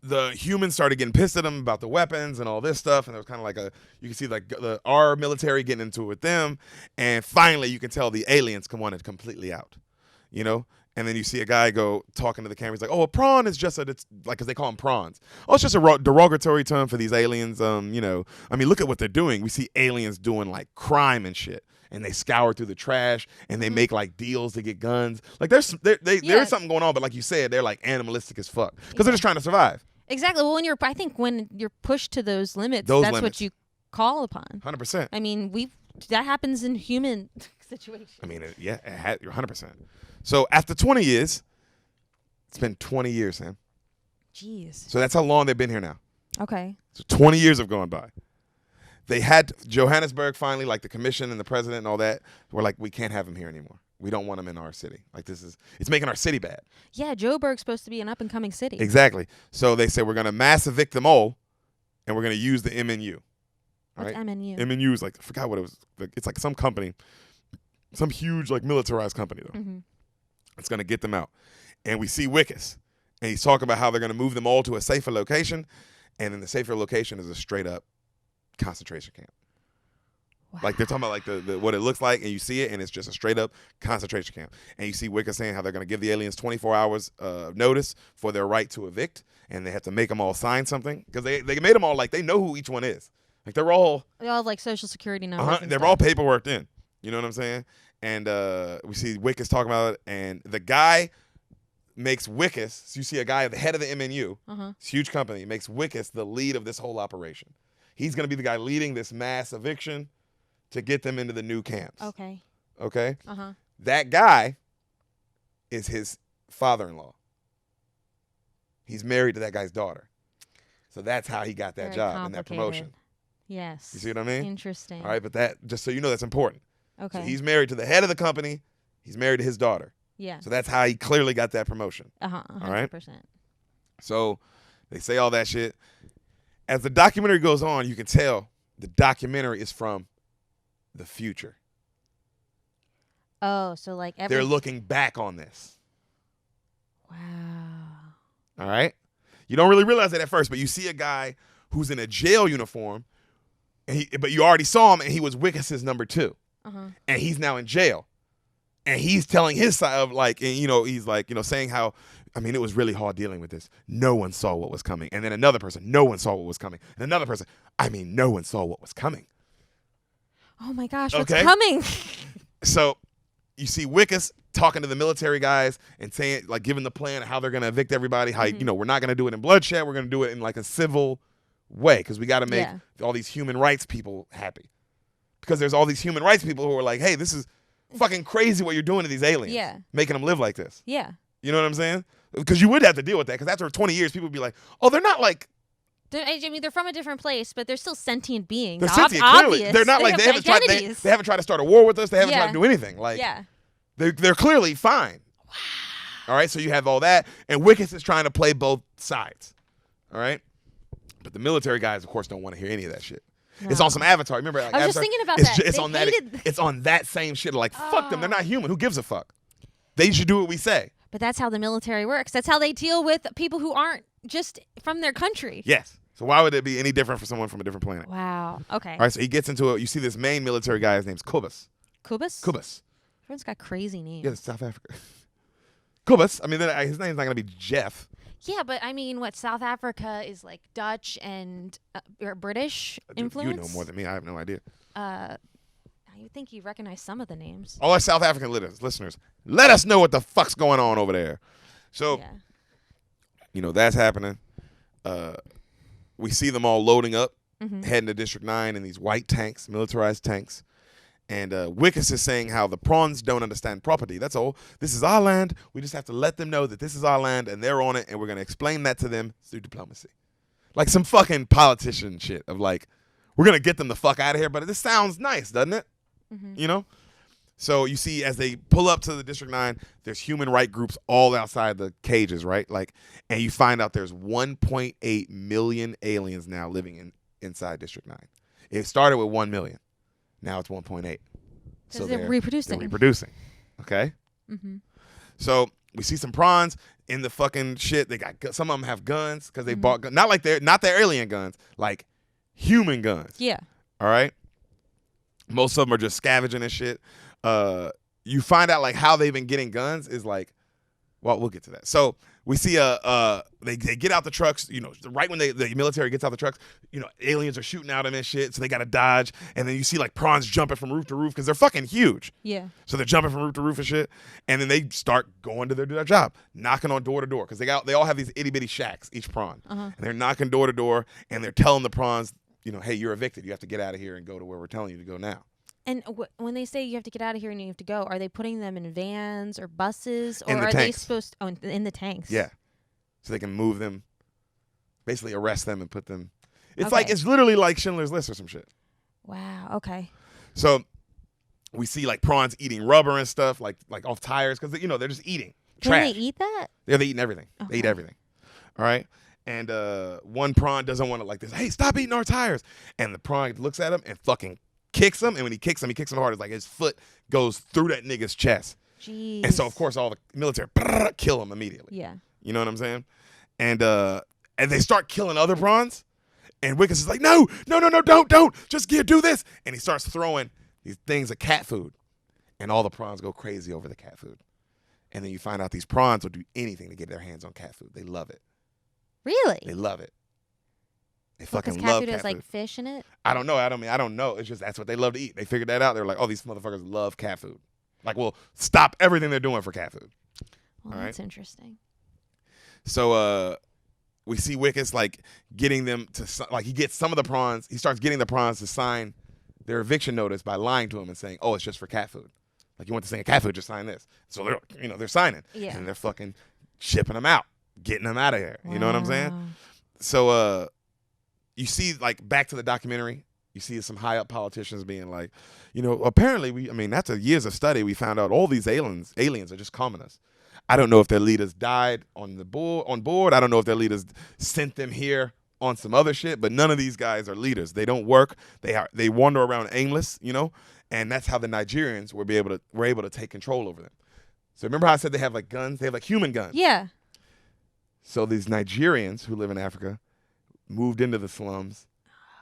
the humans started getting pissed at them about the weapons and all this stuff, and there was kind of like you can see like our military getting into it with them, and finally you can tell the aliens want it completely out, And then you see a guy go talking to the camera. He's like, "Oh, a prawn is just it's like because they call them prawns. Oh, it's just a derogatory term for these aliens. Look at what they're doing. We see aliens doing like crime and shit, and they scour through the trash and they make like deals to get guns. Like there's something going on, but like you said, they're like animalistic as fuck because they're just trying to survive. Exactly. Well, when you're pushed to those limits, that's what you call upon. 100%. That happens in human situations. You're 100%. So after 20 years, it's been 20 years, Sam. Jeez. So that's how long they've been here now. Okay. So 20 years have gone by. They had Johannesburg finally, like the commission and the president and all that, were like, we can't have him here anymore. We don't want him in our city. Like it's making our city bad. Yeah, Joburg's supposed to be an up-and-coming city. Exactly. So they said, we're going to mass evict them all, and we're going to use the MNU. What's MNU? MNU is like, I forgot what it was. It's like some company, some huge like militarized company though. Mm-hmm. It's going to get them out. And we see Wickus. And he's talking about how they're going to move them all to a safer location. And then the safer location is a straight up concentration camp. Wow. Like they're talking about like the what it looks like, and you see it, and it's just a straight up concentration camp. And you see Wickus saying how they're going to give the aliens 24 hours notice for their right to evict. And they have to make them all sign something. Because they made them all like they know who each one is. Like they all have like social security numbers. They're all paperworked in. You know what I'm saying? And we see Wickus talking about it, and the guy makes Wickus. So you see a guy at the head of the MNU, this huge company, makes Wickus the lead of this whole operation. He's going to be the guy leading this mass eviction to get them into the new camps. Okay. That guy is his father-in-law. He's married to that guy's daughter. So that's how he got that job and that promotion. Yes. You see what I mean? Interesting. All right, but that, just so you know, that's important. Okay. So he's married to the head of the company. He's married to his daughter. Yeah. So that's how he clearly got that promotion. 100%. All right? So they say all that shit. As the documentary goes on, you can tell the documentary is from the future. Oh, so like they're looking back on this. Wow. All right? You don't really realize that at first, but you see a guy who's in a jail uniform, but you already saw him, and he was Wickus's number 2. And he's now in jail. And he's telling his side of like, and, he's like, saying how, it was really hard dealing with this. No one saw what was coming. And then another person, no one saw what was coming. And another person, no one saw what was coming. Oh my gosh, what's coming? So you see Wickus talking to the military guys and saying, like, giving the plan of how they're going to evict everybody. How, we're not going to do it in bloodshed. We're going to do it in like a civil way because we got to make all these human rights people happy. Because there's all these human rights people who are like, hey, this is fucking crazy what you're doing to these aliens. Yeah. Making them live like this. Yeah. You know what I'm saying? Because you would have to deal with that. Because after 20 years, people would be like, oh, they're not like. I mean, they're from a different place, but they're still sentient beings. They're sentient, clearly. Obvious. They're not like they haven't tried to start a war with us. They haven't tried to do anything. Like, they're clearly fine. Wow. All right, so you have all that, and Wickes is trying to play both sides. All right, but the military guys, of course, don't want to hear any of that shit. No. It's on some Avatar. Remember, like, I was Avatar? just thinking about that. It's on that same shit. Like, fuck them. They're not human. Who gives a fuck? They should do what we say. But that's how the military works. That's how they deal with people who aren't just from their country. Yes. So why would it be any different for someone from a different planet? Wow. Okay. All right, so he gets into it. You see this main military guy. His name's Kubus. Kubus? Kubus. Everyone's got crazy names. Yeah, it's South Africa. Kubus. I mean, his name's not going to be Jeff. Yeah, but I mean, South Africa is like Dutch and or British influence? You know more than me. I have no idea. I think you recognize some of the names. All our South African listeners, let us know what the fuck's going on over there. So, that's happening. We see them all loading up, heading to District 9 in these white tanks, militarized tanks. And Wickes is saying how the prawns don't understand property. That's all. This is our land. We just have to let them know that this is our land and they're on it, and we're going to explain that to them through diplomacy. Like some fucking politician shit of like, we're going to get them the fuck out of here. But this sounds nice, doesn't it? You know? So you see as they pull up to the District 9, there's human rights groups all outside the cages, right? Like, and you find out there's 1.8 million aliens now living inside District 9. It started with 1 million. Now it's 1.8. So they're reproducing. They're reproducing. Okay? So we see some prawns in the fucking shit. They got some of them have guns because they bought guns. Not their alien guns, like human guns. Yeah. All right? Most of them are just scavenging and shit. You find out like how they've been getting guns is like, well, we'll get to that. So we see they get out the trucks, right when the military gets out the trucks, aliens are shooting at them and shit, so they got to dodge. And then you see like prawns jumping from roof to roof because they're fucking huge. Yeah. So they're jumping from roof to roof and shit. And then they start going to their job, knocking on door to door because they all have these itty bitty shacks, each prawn, and they're knocking door to door and they're telling the prawns, hey, you're evicted. You have to get out of here and go to where we're telling you to go now. And when they say you have to get out of here and you have to go, are they putting them in vans or buses, or are they supposed to, in the tanks? Yeah, so they can move them, basically arrest them and put them. It's literally like Schindler's List or some shit. Wow. Okay. So we see like prawns eating rubber and stuff, like off tires, because they're just eating trash. Can they eat that? Yeah, they eating everything. Okay. They eat everything. All right. And one prawn doesn't want to like this. Hey, stop eating our tires. And the prawn looks at him and fucking kicks him, and when he kicks him hard. It's like his foot goes through that nigga's chest. Jeez. And so, of course, all the military kill him immediately. Yeah. You know what I'm saying? And they start killing other prawns, and Wickes is like, no, don't. Just do this. And he starts throwing these things of cat food, and all the prawns go crazy over the cat food. And then you find out these prawns will do anything to get their hands on cat food. They love it. Really? They love it. They fucking love cat food. Cat Has food. like fish in it? I don't know. I don't know. It's just that's what they love to eat. They figured that out. They're like, oh, these motherfuckers love cat food. Like, we'll stop everything they're doing for cat food. Well, all that's right? interesting. So we see Wickes like getting them to like he gets some of the prawns. He starts getting the prawns to sign their eviction notice by lying to him and saying, oh, it's just for cat food. Like, you want to sing a cat food, just sign this. So they're signing. Yeah. And they're fucking shipping them out, getting them out of here. Wow. You know what I'm saying? So you see, like, back to the documentary, you see some high up politicians being like, apparently after years of study, we found out all these aliens are just commoners. I don't know if their leaders died on board. I don't know if their leaders sent them here on some other shit, but none of these guys are leaders. They don't work. They wander around aimless, and that's how the Nigerians were able to take control over them. So remember how I said they have like guns? They have like human guns. Yeah. So these Nigerians who live in Africa moved into the slums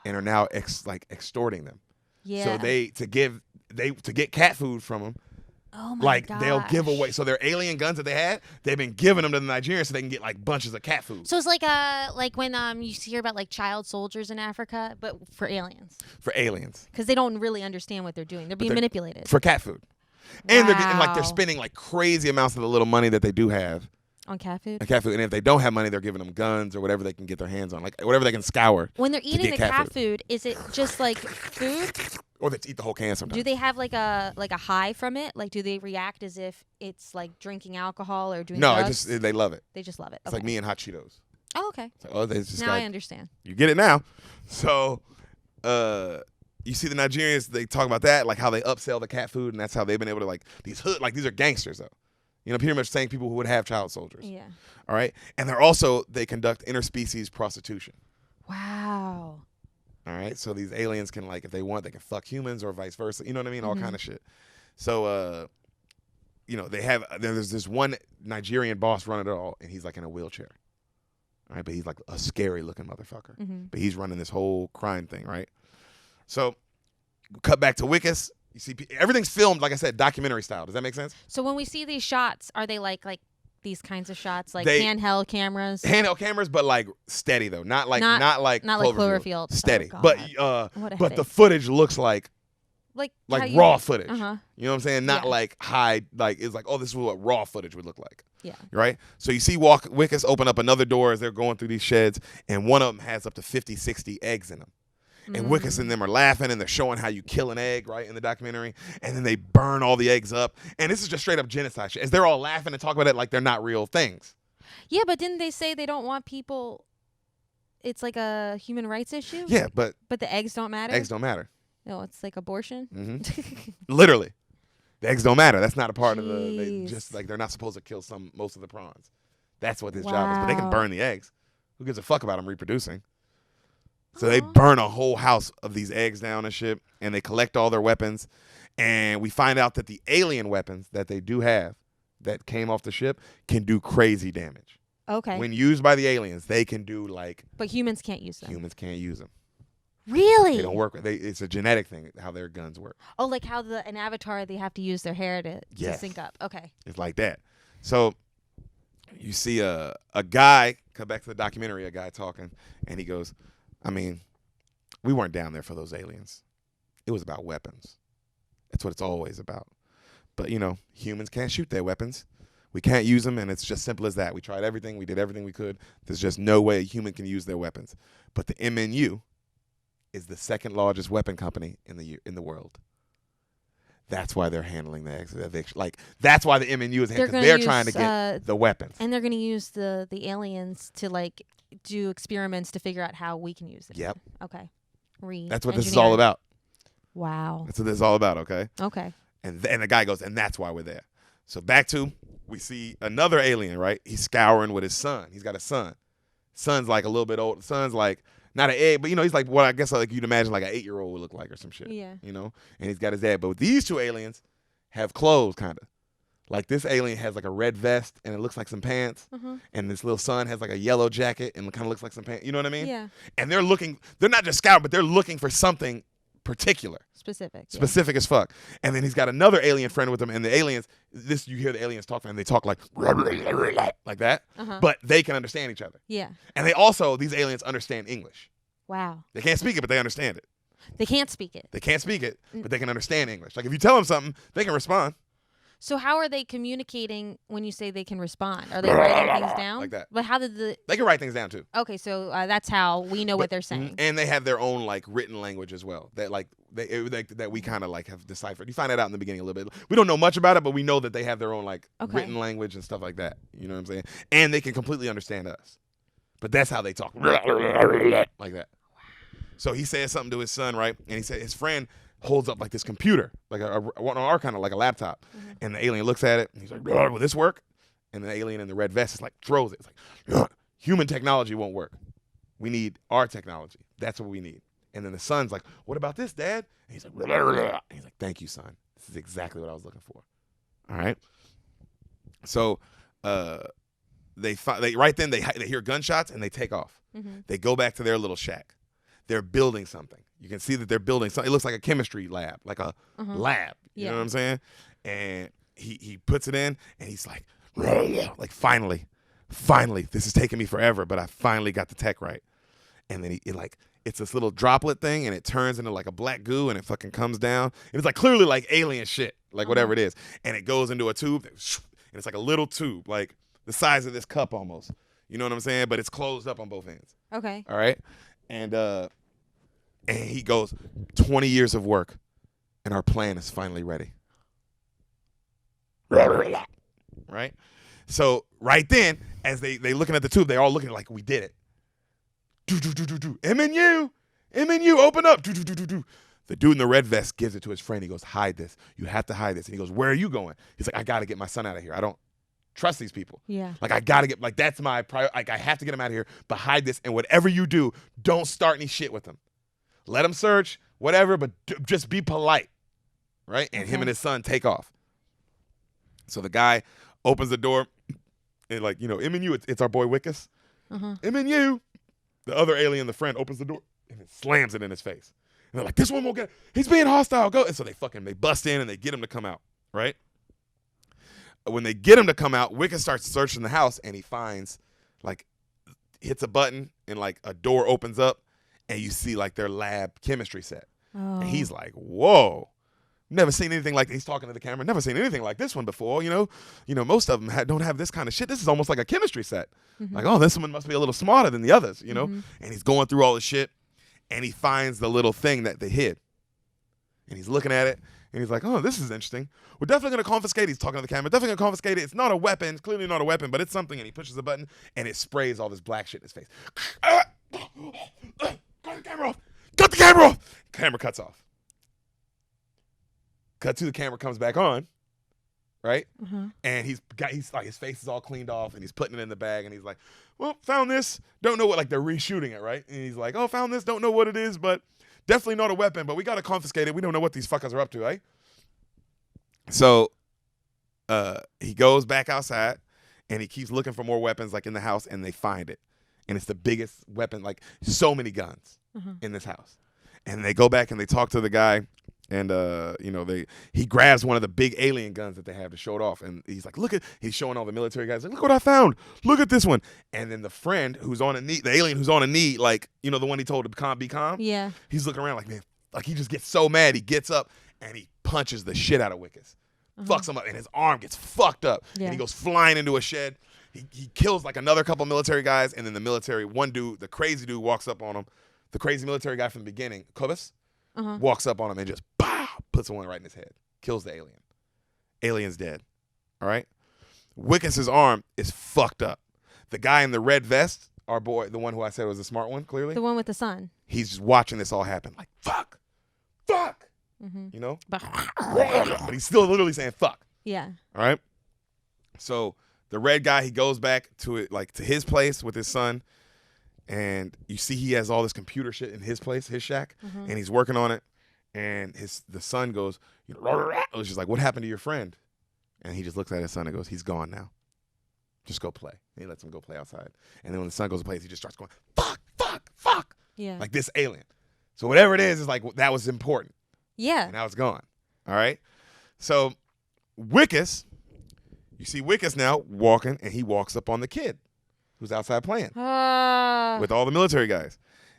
and are now extorting them. Yeah. So to get cat food from them. Oh my gosh. They'll give away. So their alien guns that they had, they've been giving them to the Nigerians so they can get like bunches of cat food. So it's like when you hear about like child soldiers in Africa, but for aliens. For aliens. Because they don't really understand what they're doing. They're being manipulated. For cat food. And they're spending like crazy amounts of the little money that they do have. On cat food? On cat food. And if they don't have money, they're giving them guns or whatever they can get their hands on. Like whatever they can scour. When they're eating the cat food, is it just like food? Or they eat the whole can sometimes. Do they have like a high from it? Like, do they react as if it's like drinking alcohol or doing drugs? They love it. They just love it. It's like me and hot Cheetos. Oh, okay. It's like, they just Now I understand. You get it now. So, you see the Nigerians, they talk about that, like how they upsell the cat food, and that's how they've been able to, like, these are gangsters, though. You know, pretty much saying people who would have child soldiers. Yeah. All right? And they conduct interspecies prostitution. Wow. All right? So these aliens can, like, if they want, they can fuck humans or vice versa. You know what I mean? All kind of shit. So, there's this one Nigerian boss running it all, and he's, like, in a wheelchair. All right? But he's, like, a scary-looking motherfucker. But he's running this whole crime thing, right? So, cut back to Wickus. You see, everything's filmed, like I said, documentary style. Does that make sense? So when we see these shots, are they like these kinds of shots, like handheld cameras? Handheld cameras, but like steady though, not like Cloverfield. Steady, oh, but the footage looks like raw footage. Uh-huh. You know what I'm saying? Not like high, like it's like, oh, this is what raw footage would look like. Yeah. Right. So you see, Wickus open up another door as they're going through these sheds, and one of them has up to 50, 60 eggs in them. And Wickus and them are laughing, and they're showing how you kill an egg, right, in the documentary. And then they burn all the eggs up. And this is just straight up genocide shit. As they're all laughing and talking about it like they're not real things. Yeah, but didn't they say they don't want people, it's like a human rights issue? Yeah, but the eggs don't matter? Eggs don't matter. No, it's like abortion? Mm-hmm. Literally. The eggs don't matter. That's not a part of they're not supposed to kill most of the prawns. That's what this job is. But they can burn the eggs. Who gives a fuck about them reproducing? So they burn a whole house of these eggs down and shit, and they collect all their weapons. And we find out that the alien weapons that they do have that came off the ship can do crazy damage. Okay. When used by the aliens, they can do like... But humans can't use them. Humans can't use them. Really? They don't work. It's a genetic thing, how their guns work. Oh, like how an Avatar, they have to use their hair to sync up. Okay. It's like that. So you see a guy, come back to the documentary, a guy talking, and he goes... I mean, we weren't down there for those aliens. It was about weapons. That's what it's always about. But, humans can't shoot their weapons. We can't use them, and it's just simple as that. We tried everything. We did everything we could. There's just no way a human can use their weapons. But the MNU is the second largest weapon company in the world. That's why they're handling the eviction. Like, that's why the MNU is handling, because they're trying to get the weapons. And they're going to use the aliens to, like, do experiments to figure out how we can use it. Yep. Okay. That's what this is all about. Wow. That's what this is all about, okay? Okay. And the guy goes, and that's why we're there. So back to, we see another alien, right? He's scouring with his son. He's got a son. Son's like a little bit old. Son's like, not an egg, but, he's like what I guess like you'd imagine like an 8-year-old would look like or some shit. Yeah. And he's got his dad. But these two aliens have clothes, kind of. Like, this alien has, like, a red vest, and it looks like some pants. And this little son has, like, a yellow jacket, and it kind of looks like some pants. You know what I mean? Yeah. And they're not just scouting, but they're looking for something particular. Specific as fuck. And then he's got another alien friend with him, and the aliens, you hear the aliens talking, and they talk like that, but they can understand each other. Yeah. And these aliens understand English. Wow. They can't speak it, but they understand it. They can't speak it, but they can understand English. Like, if you tell them something, they can respond. So how are they communicating when you say they can respond? Are they writing things down? Like that. But how did They can write things down, too. Okay, so that's how we know what they're saying. And they have their own, like, written language as well. That, like, that we kind of, like, have deciphered. You find that out in the beginning a little bit. We don't know much about it, but we know that they have their own, like, written language and stuff like that. You know what I'm saying? And they can completely understand us. But that's how they talk. Like that. So he says something to his son, right? And he said his friend holds up like this computer, like one of our kind of like a laptop. And the alien looks at it, and he's like, will this work? And the alien in the red vest is like, throws it. It's like, human technology won't work. We need our technology. That's what we need. And then the son's like, what about this, Dad? And he's like, thank you, son. This is exactly what I was looking for. All right. So they hear gunshots, and they take off. They go back to their little shack. They're building something. You can see that they're building something. It looks like a chemistry lab, like a lab. You know what I'm saying? And he puts it in, and he's like finally, this is taking me forever, but I finally got the tech right. And then it's this little droplet thing, and it turns into like a black goo, and it fucking comes down. It's like clearly like alien shit, like whatever it is. And it goes into a tube, and it's like a little tube, like the size of this cup almost. You know what I'm saying? But it's closed up on both ends. Okay. All right. And he goes, 20 years of work. and our plan is finally ready. Right? So right then, as they looking at the tube, they're all looking like we did it. M&U, open up. The dude in the red vest gives it to his friend. He goes, hide this. You have to hide this. And he goes, where are you going? He's like, I got to get my son out of here. I don't trust these people. Yeah. Like, I got to get, like, that's my priority. Like, I have to get him out of here, but hide this. And whatever you do, don't start any shit with him. Let him search, whatever, but just be polite. Right? And him and his son take off. So the guy opens the door and, like, you know, M&U, it's our boy Wickus. M&U. The other alien, the friend, opens the door and it slams it in his face. And they're like, this one won't get, he's being hostile, go. And so they bust in and they get him to come out, right? When they get him to come out, Wiccan starts searching the house and he finds, like, hits a button and, like, a door opens up and you see, like, their lab chemistry set. And he's like, whoa. Never seen anything like, he's talking to the camera, never seen anything like this one before, you know, most of them don't have this kind of shit. This is almost like a chemistry set. Like, oh, this one must be a little smarter than the others, you know? And he's going through all the shit. And he finds the little thing that they hid. And he's looking at it, and he's like, oh, this is interesting. We're definitely going to confiscate. He's talking to the camera. Definitely going to confiscate it. It's not a weapon. It's clearly not a weapon, but it's something. And he pushes the button, and it sprays all this black shit in his face. Cut the camera off. Cut the camera off. Camera cuts off. Cut to the camera comes back on, right? And he's like, his face is all cleaned off, and he's putting it in the bag, and he's like, well, found this, don't know what, like, they're reshooting it, right? And he's like, oh, found this, don't know what it is, but definitely not a weapon, but we got to confiscate it. We don't know what these fuckers are up to, right? So he goes back outside, and he keeps looking for more weapons, like, in the house, and they find it. And it's the biggest weapon, like, so many guns in this house. And they go back, and they talk to the guy, and, you know, he grabs one of the big alien guns that they have to show it off. And he's like, he's showing all the military guys, like, look what I found. Look at this one. And then the friend who's on a knee, the alien who's on a knee, like, you know, the one he told to be calm. Yeah. He's looking around like, man, like, he just gets so mad. He gets up and he punches the shit out of Wickus. Fucks him up. And his arm gets fucked up. And he goes flying into a shed. He kills, like, another couple military guys. And then the military, one dude, the crazy dude walks up on him. The crazy military guy from the beginning, Kubis, walks up on him and just puts one right in his head. Kills the alien. Alien's dead. All right? Wickus' arm is fucked up. The guy in the red vest, our boy, the one who I said was the smart one, clearly. The one with the sun. He's just watching this all happen. Like, fuck. You know? But he's still literally saying fuck. Yeah. All right? So the red guy, he goes back to it, like, to his place with his son. And you see he has all this computer shit in his place, his shack. And he's working on it. And the son goes, you know, it was just like, what happened to your friend? And he just looks at his son and goes, he's gone now. Just go play. And he lets him go play outside. And then when the son goes to play, he just starts going, fuck. Yeah. Like this alien. So whatever it is like, that was important. Yeah. And now it's gone. All right? So Wickus, you see Wickus now walking, and he walks up on the kid who's outside playing with all the military guys.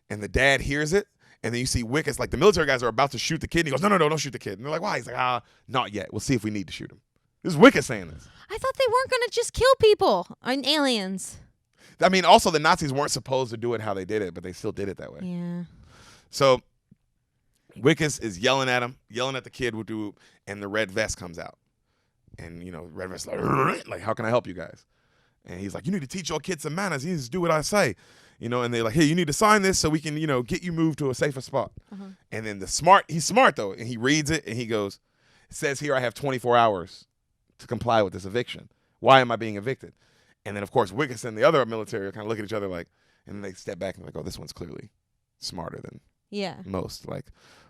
And the dad hears it. And then you see Wickus, like, the military guys are about to shoot the kid. And he goes, no, don't shoot the kid. And they're like, why? He's like, not yet. We'll see if we need to shoot him. This is Wickus saying this. I thought they weren't going to just kill people and aliens. I mean, also the Nazis weren't supposed to do it how they did it, but they still did it that way. Yeah. So Wickus is yelling at him, yelling at the kid, and the red vest comes out. And, you know, red vest like, how can I help you guys? And he's like, you need to teach your kids some manners. You need to do what I say. You know, and they're like, hey, you need to sign this so we can, you know, get you moved to a safer spot. And then he's smart though, and he reads it and he goes, it says here I have 24 hours to comply with this eviction. Why am I being evicted? And then, of course, Wickus and the other military kind of look at each other like, and then they step back and they're like, oh, this one's clearly smarter than most. Like,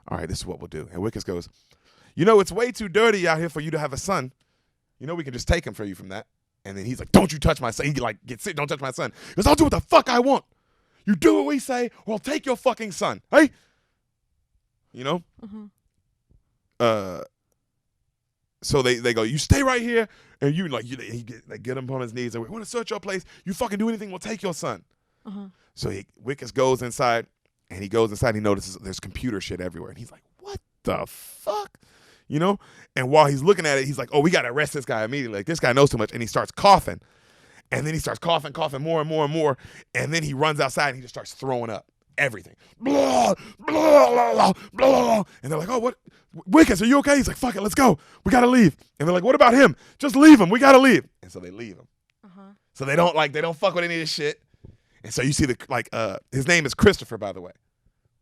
all right, this is what we'll do. And Wickus goes, you know, it's way too dirty out here for you to have a son. You know, we can just take him for you from that. And then he's like, don't you touch my son. He like gets sick, don't touch my son. He goes, I'll do what the fuck I want. You do what we say, or I'll take your fucking son. Hey? You know? So they go, you stay right here, and you, like, they get him on his knees, and we want to search your place. You fucking do anything, we'll take your son. So Wickus goes inside, and he goes inside, and he notices there's computer shit everywhere. And he's like, what the fuck? You know? And while he's looking at it, he's like, oh, we got to arrest this guy immediately. Like, this guy knows too much. And he starts coughing. And then he starts coughing more and more and more. And then he runs outside and he just starts throwing up. everything. Blah, blah, blah, blah, blah. And they're like, oh, what? Wickes, are you okay? He's like, fuck it, let's go. We got to leave. And they're like, what about him? Just leave him. We got to leave. And so they leave him. So they don't fuck with any of this shit. And so you see his name is Christopher, by the way.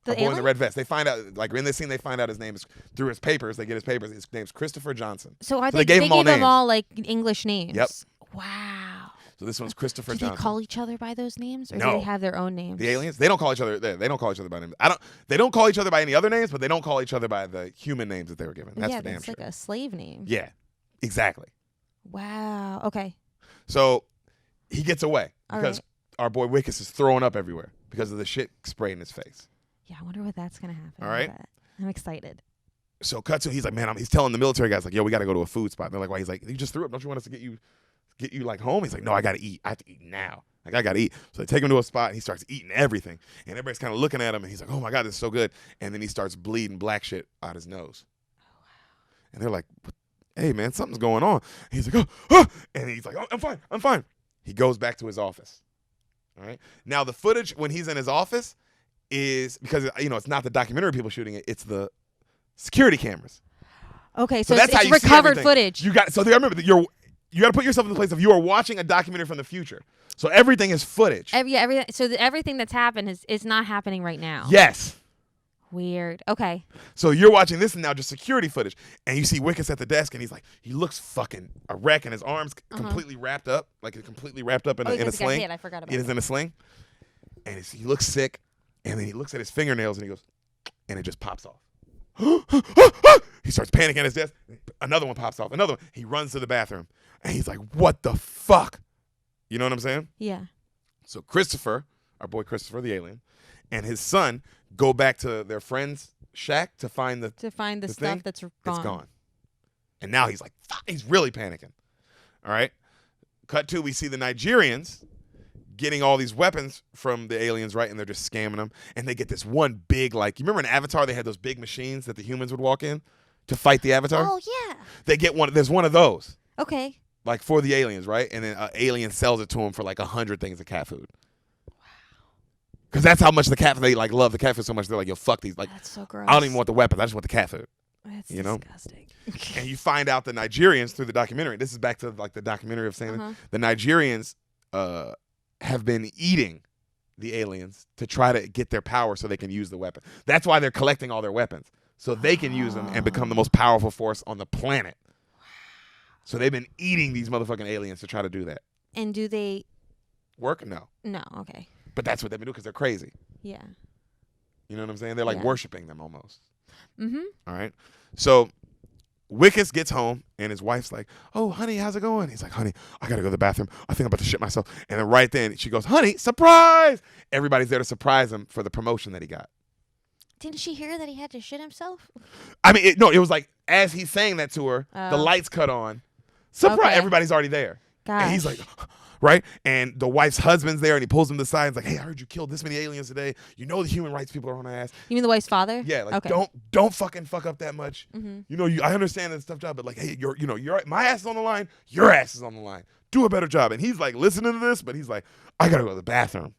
The boy in the alien? red vest. They find out, like in this scene, they find out his name is through his papers. They get his papers. His name's Christopher Johnson. So they gave him all names. like English names. Yep. Wow. So this one's Christopher Do Johnson. they call each other by those names, or No. do they have their own names? The aliens? They don't call each other. They don't call each other by names. They don't call each other by any other names, but they don't call each other by the human names that they were given. That's yeah, for damn that's sure. like a slave name. Yeah, exactly. Wow. Okay. So he gets away All because our boy Wickes is throwing up everywhere because of the shit sprayed in his face. Yeah, I wonder what that's gonna happen. All right. I'm excited. So cut to, he's like, man, he's telling the military guys like, yo, we got to go to a food spot. And they're like, why? He's like, you just threw up. Don't you want us to get you like home? He's like, no, I got to eat. I have to eat now. Like, I got to eat. So they take him to a spot and he starts eating everything. And everybody's kind of looking at him and he's like, oh my God, this is so good. And then he starts bleeding black shit out his nose. Oh wow. And they're like, hey man, something's going on. And he's like, oh. And he's like, oh, I'm fine. He goes back to his office. All right. Now the footage when he's in his office is because, it's not the documentary people shooting it. It's the security cameras. Okay, so that's it's how you see recovered everything. footage. I remember that you got to put yourself in the place of you are watching a documentary from the future. So everything is footage. Everything that's happened is not happening right now. Yes. Weird. Okay. So you're watching this and now just security footage. And you see Wickes at the desk and he looks fucking a wreck and his arms completely wrapped up, like it's completely wrapped up in a sling. Hit. I forgot about It is in a sling. And he looks sick. And then he looks at his fingernails and he goes, and it just pops off. He starts panicking at his desk. Another one pops off. Another one. He runs to the bathroom. And he's like, what the fuck? You know what I'm saying? Yeah. So Christopher, our boy Christopher, the alien, and his son go back to their friend's shack to find the stuff thing. that's gone. It's gone. And now he's like, fuck. He's really panicking. All right. Cut to, we see the Nigerians getting all these weapons from the aliens, right? And they're just scamming them. And they get this one big, you remember in Avatar, they had those big machines that the humans would walk in to fight the Avatar? Oh, yeah. They get there's one of those. Okay. Like for the aliens, right? And then an alien sells it to them for like 100 things of cat food. Wow. Because that's how much they love the cat food so much. They're like, yo, fuck these. Like, that's so gross. I don't even want the weapons. I just want the cat food. That's disgusting. disgusting. And you find out the Nigerians through the documentary. This is back to the documentary of saying the Nigerians have been eating the aliens to try to get their power so they can use the weapon. That's why they're collecting all their weapons. So they can use them and become the most powerful force on the planet. So they've been eating these motherfucking aliens to try to do that. And do they work? No. No, okay. But that's what they've been doing because they're crazy. Yeah. You know what I'm saying? They're like worshiping them almost. Mm-hmm. All right. So Wickes gets home and his wife's like, oh, honey, how's it going? He's like, honey, I got to go to the bathroom. I think I'm about to shit myself. And then right then she goes, honey, surprise. Everybody's there to surprise him for the promotion that he got. Didn't she hear that he had to shit himself? I mean, it was like as he's saying that to her, the lights cut on. Surprise. Okay. Everybody's already there. Gosh. And he's like, right? And the wife's husband's there and he pulls him to the side and he's like, hey, I heard you killed this many aliens today. You know the human rights people are on our ass. You mean the wife's father? Yeah, like okay. don't fucking fuck up that much. Mm-hmm. I understand it's a tough job, but like, hey, my ass is on the line, your ass is on the line. Do a better job. And he's like listening to this, but he's like, I gotta go to the bathroom.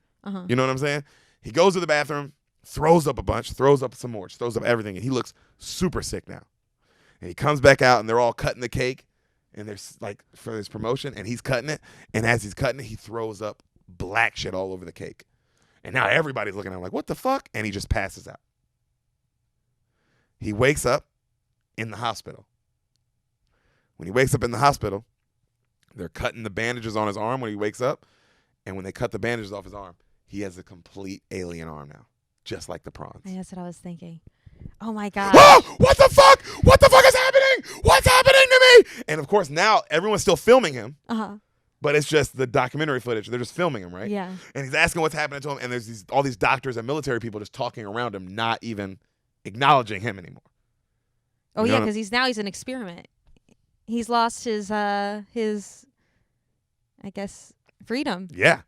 You know what I'm saying? He goes to the bathroom, throws up a bunch, throws up some more, throws up everything, and he looks super sick now. And he comes back out and they're all cutting the cake. And there's like for this promotion, and he's cutting it. And as he's cutting it, he throws up black shit all over the cake. And now everybody's looking at him like, what the fuck? And he just passes out. He wakes up in the hospital. When he wakes up in the hospital, they're cutting the bandages on his arm when he wakes up. And when they cut the bandages off his arm, he has a complete alien arm now, just like the prawns. That's what I was thinking. Oh my God. Oh, what the fuck? What the fuck is happening? What's happening to me? And of course, now everyone's still filming him. But it's just the documentary footage. They're just filming him, right? Yeah. And he's asking what's happening to him. And there's all these doctors and military people just talking around him, not even acknowledging him anymore. Oh, yeah, because he's an experiment. He's lost his I guess, freedom. Yeah.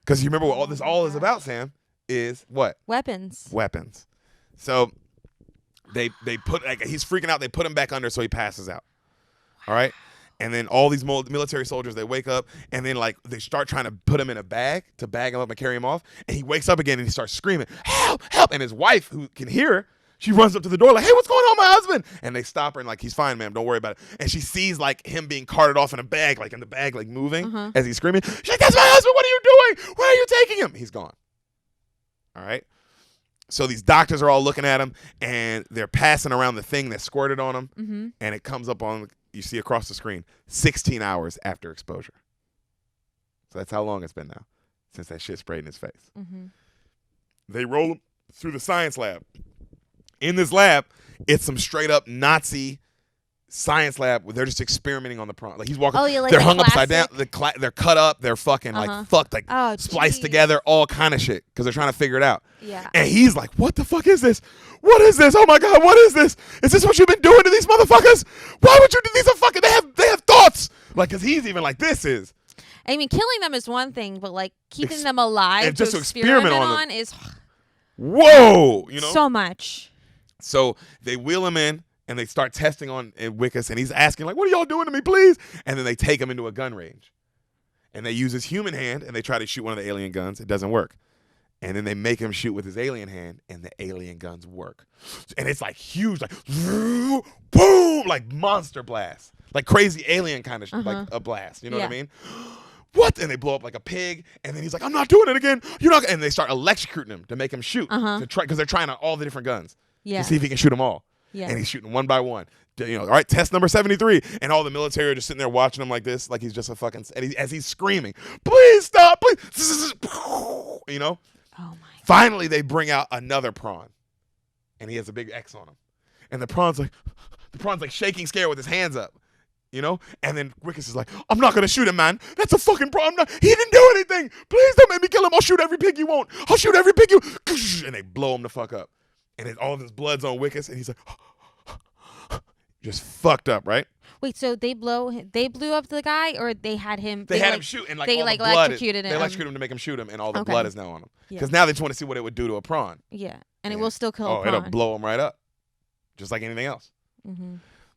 Because you remember what all this is about, Sam, is what? Weapons. So they put, he's freaking out. They put him back under so he passes out. All right? And then all these military soldiers, they wake up, and then like they start trying to put him in a bag to bag him up and carry him off. And he wakes up again and he starts screaming, "Help! Help!" And his wife, who can hear her, she runs up to the door like, "Hey, what's going on, my husband?" And they stop her and like, "He's fine, ma'am. Don't worry about it." And she sees like him being carted off in a bag, like in the bag, like moving as he's screaming. She's like, "That's my husband. What are you doing? Where are you taking him?" He's gone. All right. So these doctors are all looking at him, and they're passing around the thing that squirted on him, and it comes up on, you see across the screen, 16 hours after exposure. So that's how long it's been now since that shit sprayed in his face. They roll him through the science lab. In this lab, it's some straight up Nazi science lab where they're just experimenting on the prawn. Like he's walking, like they're the hung upside down, classic- they're cut up, they're fucking like fucked, like spliced together, all kind of shit because they're trying to figure it out. Yeah. And he's like, "What the fuck is this? What is this? Oh my god, what is this? Is this what you've been doing to these motherfuckers? Why would you do these? Are fucking, they have thoughts." Like, because he's even like, "This is." I mean, killing them is one thing, but like keeping them alive and just to to experiment on is whoa, you know, so much. So they wheel him in and they start testing on Wickus, and he's asking like, "What are y'all doing to me, please?" And then they take him into a gun range, and they use his human hand and they try to shoot one of the alien guns. It doesn't work. And then they make him shoot with his alien hand, and the alien guns work. And it's like huge, like boom, like monster blast, like crazy alien kind of like a blast. You know what I mean? What? And they blow up like a pig, and then he's like, "I'm not doing it again. You're not." And they start electrocuting him to make him shoot, to try, because they're trying out all the different guns to see if he can shoot them all. Yeah. And he's shooting one by one. You know, all right, test number 73, and all the military are just sitting there watching him like this, like he's just a fucking. And as he's screaming, "Please stop, please!" You know. Oh my. Finally, they bring out another prawn, and he has a big X on him, and the prawn's like shaking, scared with his hands up, you know. And then Wickus is like, "I'm not gonna shoot him, man. That's a fucking prawn. He didn't do anything. Please don't make me kill him. I'll shoot every pig you want. I'll shoot every pig you." And they blow him the fuck up, and all of his blood's on Wickus, and he's like, just fucked up, right? Wait, so they blew up the guy, or they had him? They had him shoot, and like they all like the blood electrocuted him. They electrocuted him to make him shoot him, and all the blood is now on him. Because now they just want to see what it would do to a prawn. Yeah, and it will still kill a prawn. It'll blow him right up, just like anything else.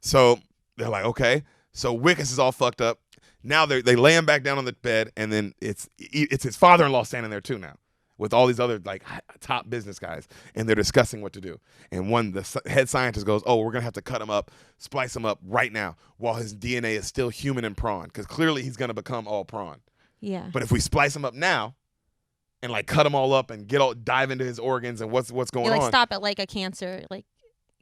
So they're like, okay. So Wickus is all fucked up. Now they lay him back down on the bed, and then it's his father-in-law standing there too now, with all these other like top business guys, and they're discussing what to do. And the head scientist goes, "Oh, we're gonna have to cut him up, splice him up right now, while his DNA is still human and prawn, because clearly he's gonna become all prawn. Yeah. But if we splice him up now, and like cut him all up and dive into his organs and what's going on, stop it like a cancer, like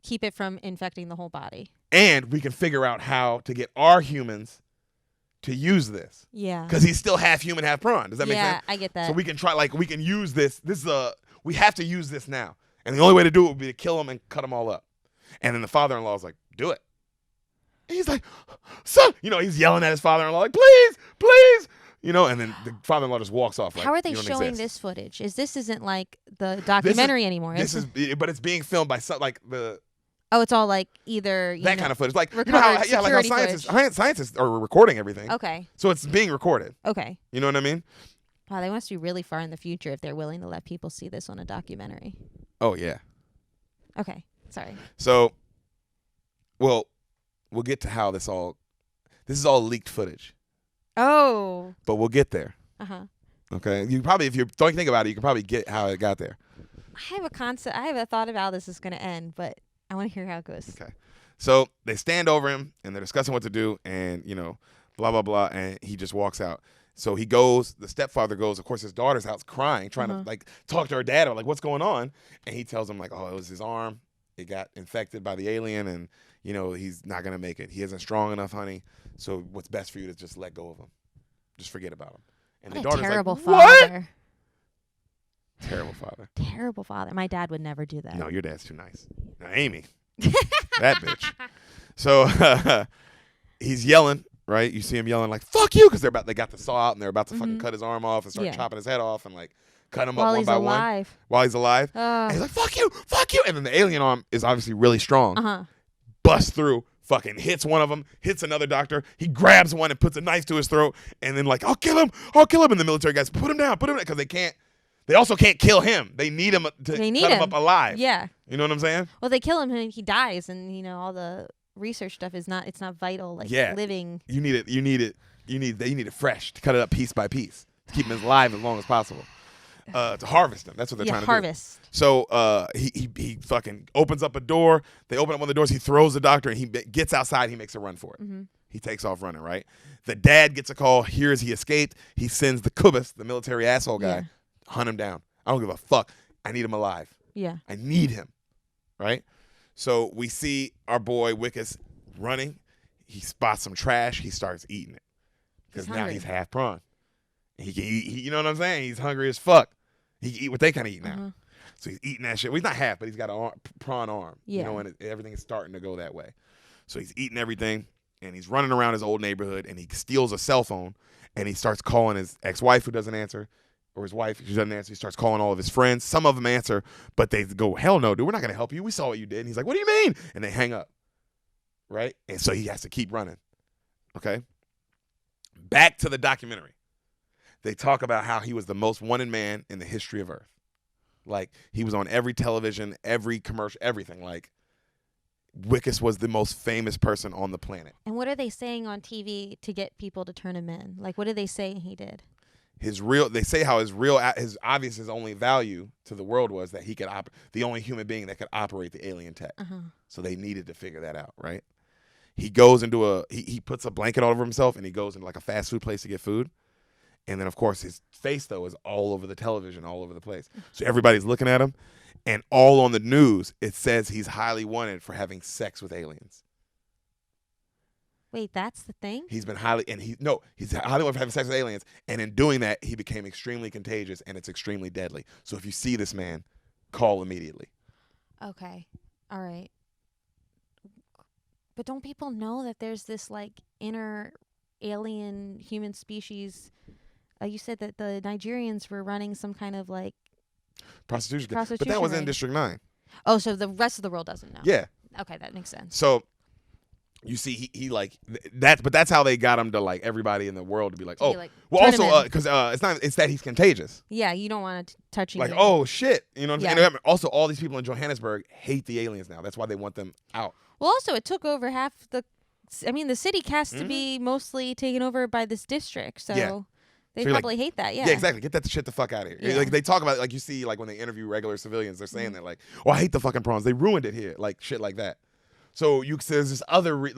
keep it from infecting the whole body. And we can figure out how to get our humans to use this. Yeah. Because he's still half human, half prawn. Does that make sense? Yeah, I get that. So we can we can use this. We have to use this now. And the only way to do it would be to kill him and cut them all up. And then the father-in-law is like, "Do it." And he's like, "Son," he's yelling at his father-in-law like, "Please, please." And then the father-in-law just walks off. Like, how are they showing this footage? Isn't like the documentary anymore? But it's being filmed by the. Oh, it's all like either that kind of footage, like like how scientists are recording everything. Okay. So it's being recorded. Okay. You know what I mean? Wow, they must be really far in the future if they're willing to let people see this on a documentary. Oh yeah. Okay. Sorry. So, we'll get to how this is all leaked footage. Oh. But we'll get there. Okay. You probably, if you don't think about it, you can probably get how it got there. I have a concept. I have a thought of how this is going to end, but I want to hear how it goes. Okay. So they stand over him and they're discussing what to do, and blah blah blah, and he just walks out. So he goes. The stepfather goes. Of course, his daughter's out crying, trying to like talk to her dad about like what's going on, and he tells him like, "Oh, it was his arm. It got infected by the alien, and he's not gonna make it. He isn't strong enough, honey. So what's best for you is just let go of him, just forget about him." And what the daughter's terrible like, father. "What?" Terrible father. Terrible father. My dad would never do that. No, your dad's too nice. Now, Amy, that bitch. So he's yelling, right? You see him yelling like, "Fuck you," because they got the saw out and they're about to fucking cut his arm off and start chopping his head off and like cut him up one by one. While he's alive. And he's like, "Fuck you, fuck you." And then the alien arm is obviously really strong. Busts through, fucking hits one of them, hits another doctor. He grabs one and puts a knife to his throat and then like, "I'll kill him. And the military guys, put him down, because they can't. They also can't kill him. They need him to cut him up alive. Yeah. You know what I'm saying? Well, they kill him and he dies, and all the research stuff is not. It's not vital. Like Yeah. living. You need it fresh to cut it up piece by piece to keep them alive as long as possible. To harvest them. That's what they're trying to harvest. do. So he fucking opens up a door. They open up one of the doors. He throws the doctor and he gets outside. He makes a run for it. Mm-hmm. He takes off running, right? The dad gets a call, hears he escaped. He sends the kubus, the military asshole guy, hunt him down. I don't give a fuck. I need him alive. Yeah. I need him, right? So we see our boy Wickus running. He spots some trash. He starts eating it because now he's half prawn. He can eat, you know what I'm saying? He's hungry as fuck. He can eat what they kind of eat now. So he's eating that shit. Well, he's not half, but he's got a prawn arm. Yeah. You know, and everything is starting to go that way. So he's eating everything. And he's running around his old neighborhood, and he steals a cell phone, and he starts calling his ex-wife who doesn't answer, or his wife who doesn't answer. He starts calling all of his friends. Some of them answer, but they go, hell no, dude, we're not going to help you. We saw what you did. And he's like, what do you mean? And they hang up, right? And so he has to keep running, okay? Back to the documentary. They talk about how he was the most wanted man in the history of Earth. Like, he was on every television, every commercial, everything, like. Wickus was the most famous person on the planet. And what are they saying on TV to get people to turn him in? Like, what did they say he did? They say how his only value to the world was that he could the only human being that could operate the alien tech. So they needed to figure that out, right? He goes into he puts a blanket over himself and he goes into like a fast food place to get food. And then of course his face though is all over the television, all over the place. So everybody's looking at him. And all on the news, it says he's highly wanted for having sex with aliens. Wait, that's the thing? He's highly wanted for having sex with aliens. And in doing that, he became extremely contagious and it's extremely deadly. So if you see this man, call immediately. Okay. All right. But don't people know that there's this like inner alien human species? You said that the Nigerians were running some kind of like Prostitution. But that was in District 9. Oh, so the rest of the world doesn't know. Yeah. Okay, that makes sense. So you see, he like that, but that's how they got him to like everybody in the world to be like, also because it's that he's contagious. Yeah, you don't want to touch him. Like, oh shit, you know what I'm saying? And also, all these people in Johannesburg hate the aliens now. That's why they want them out. Well, also, it took over half the. I mean, the city has to be mostly taken over by this district, so. Yeah. They probably hate that, yeah. Yeah, exactly. Get that shit the fuck out of here. Yeah. Like they talk about it, like you see, like when they interview regular civilians, they're saying that, like, oh, I hate the fucking prawns. They ruined it here, like shit like that. So there's this other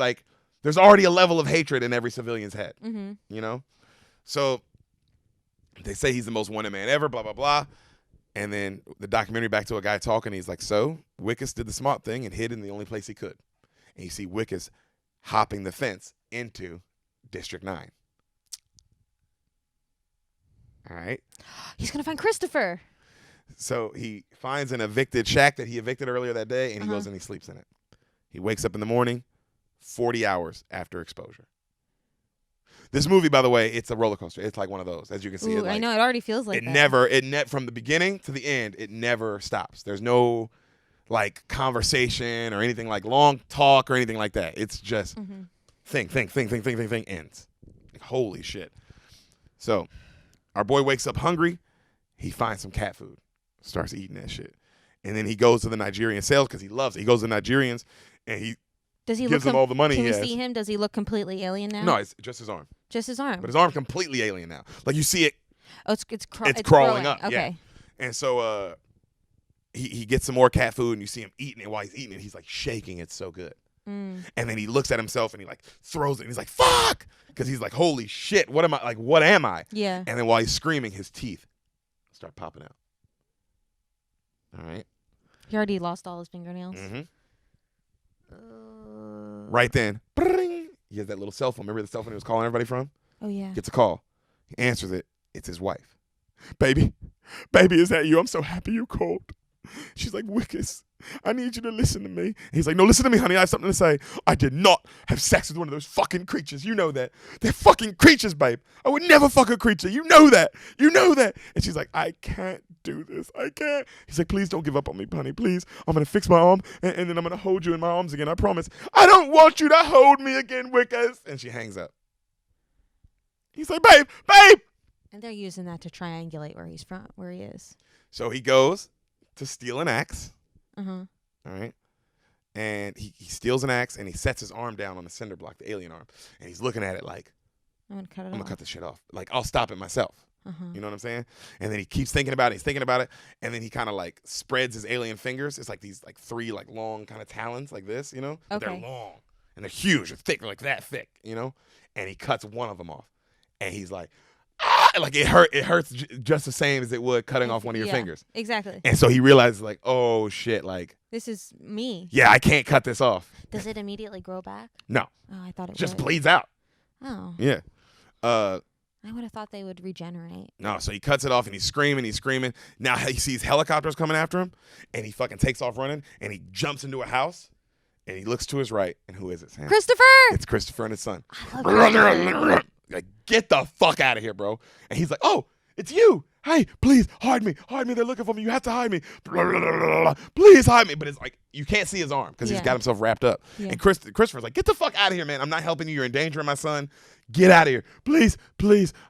there's already a level of hatred in every civilian's head, you know. So they say he's the most wanted man ever, blah blah blah, and then the documentary back to a guy talking. He's like, so Wickus did the smart thing and hid in the only place he could, and you see Wickus hopping the fence into District 9. All right. He's going to find Christopher. So he finds an evicted shack that he evicted earlier that day, and he goes and he sleeps in it. He wakes up in the morning, 40 hours after exposure. This movie, by the way, it's a roller coaster. It's like one of those, as you can see. Ooh, I know. It already feels like that. From the beginning to the end, it never stops. There's no, like, conversation or anything like long talk or anything like that. It's just thing, ends. Like, holy shit. So our boy wakes up hungry. He finds some cat food, starts eating that shit. And then he goes to the Nigerian sales because he loves it. He goes to the Nigerians and he gives them all the money he has. Can we see him? Does he look completely alien now? No, it's just his arm. Just his arm. But his arm's completely alien now. Like you see it. Oh, it's crawling growing. up. Okay. Yeah. And so he gets some more cat food and you see him eating it. While he's eating it, he's like shaking. It's so good. And then he looks at himself and he like throws it and he's like, fuck! Because he's like, holy shit, what am I? Like, what am I? Yeah. And then while he's screaming, his teeth start popping out. All right. He already lost all his fingernails. Right then, bring, he has that little cell phone. Remember the cell phone he was calling everybody from? Oh, yeah. Gets a call. He answers it. It's his wife. Baby, is that you? I'm so happy you called. She's like, Wickus, I need you to listen to me. And he's like, no, listen to me, honey. I have something to say. I did not have sex with one of those fucking creatures. You know that. They're fucking creatures, babe. I would never fuck a creature. You know that. You know that. And she's like, I can't do this. I can't. He's like, please don't give up on me, honey. Please. I'm going to fix my arm, and then I'm going to hold you in my arms again. I promise. I don't want you to hold me again, Wickus. And she hangs up. He's like, babe. And they're using that to triangulate where he's from, where he is. So he goes to steal an axe. Uh-huh. All right. and he steals an axe and he sets his arm down on the cinder block, the alien arm, and he's looking at it like, I'm gonna cut it I'm off. gonna cut this shit off. Like, I'll stop it myself. Uh-huh. You know what I'm saying? And then he keeps thinking about it. He's thinking about it, and then he kind of like spreads his alien fingers. It's like these like 3 like long kind of talons like this, you know? But Okay. they're long and they're huge. They're thick, like that thick, you know? And he cuts one of them off, and he's like, ah! Like it hurts just the same as it would cutting off one of your fingers. Exactly. And so he realizes like, oh shit, like This is me. yeah, I can't cut this off. Does it immediately grow back? No, Oh, I thought it just would. bleeds out. Oh. Yeah. I would have thought they would regenerate. No, so he cuts it off and he's screaming. Now he sees helicopters coming after him, and he fucking takes off running, and he jumps into a house, and he looks to his right, and who is it, Sam? Christopher! It's Christopher and his son. I love Christopher. Like, get the fuck out of here, bro. And he's like, oh, it's you. Hey, please, hide me. They're looking for me. You have to hide me. Please hide me. But it's like, you can't see his arm because he's Yeah. got himself wrapped up. Yeah. And Christopher's like, get the fuck out of here, man. I'm not helping you. You're endangering my son. Get out of here. Please,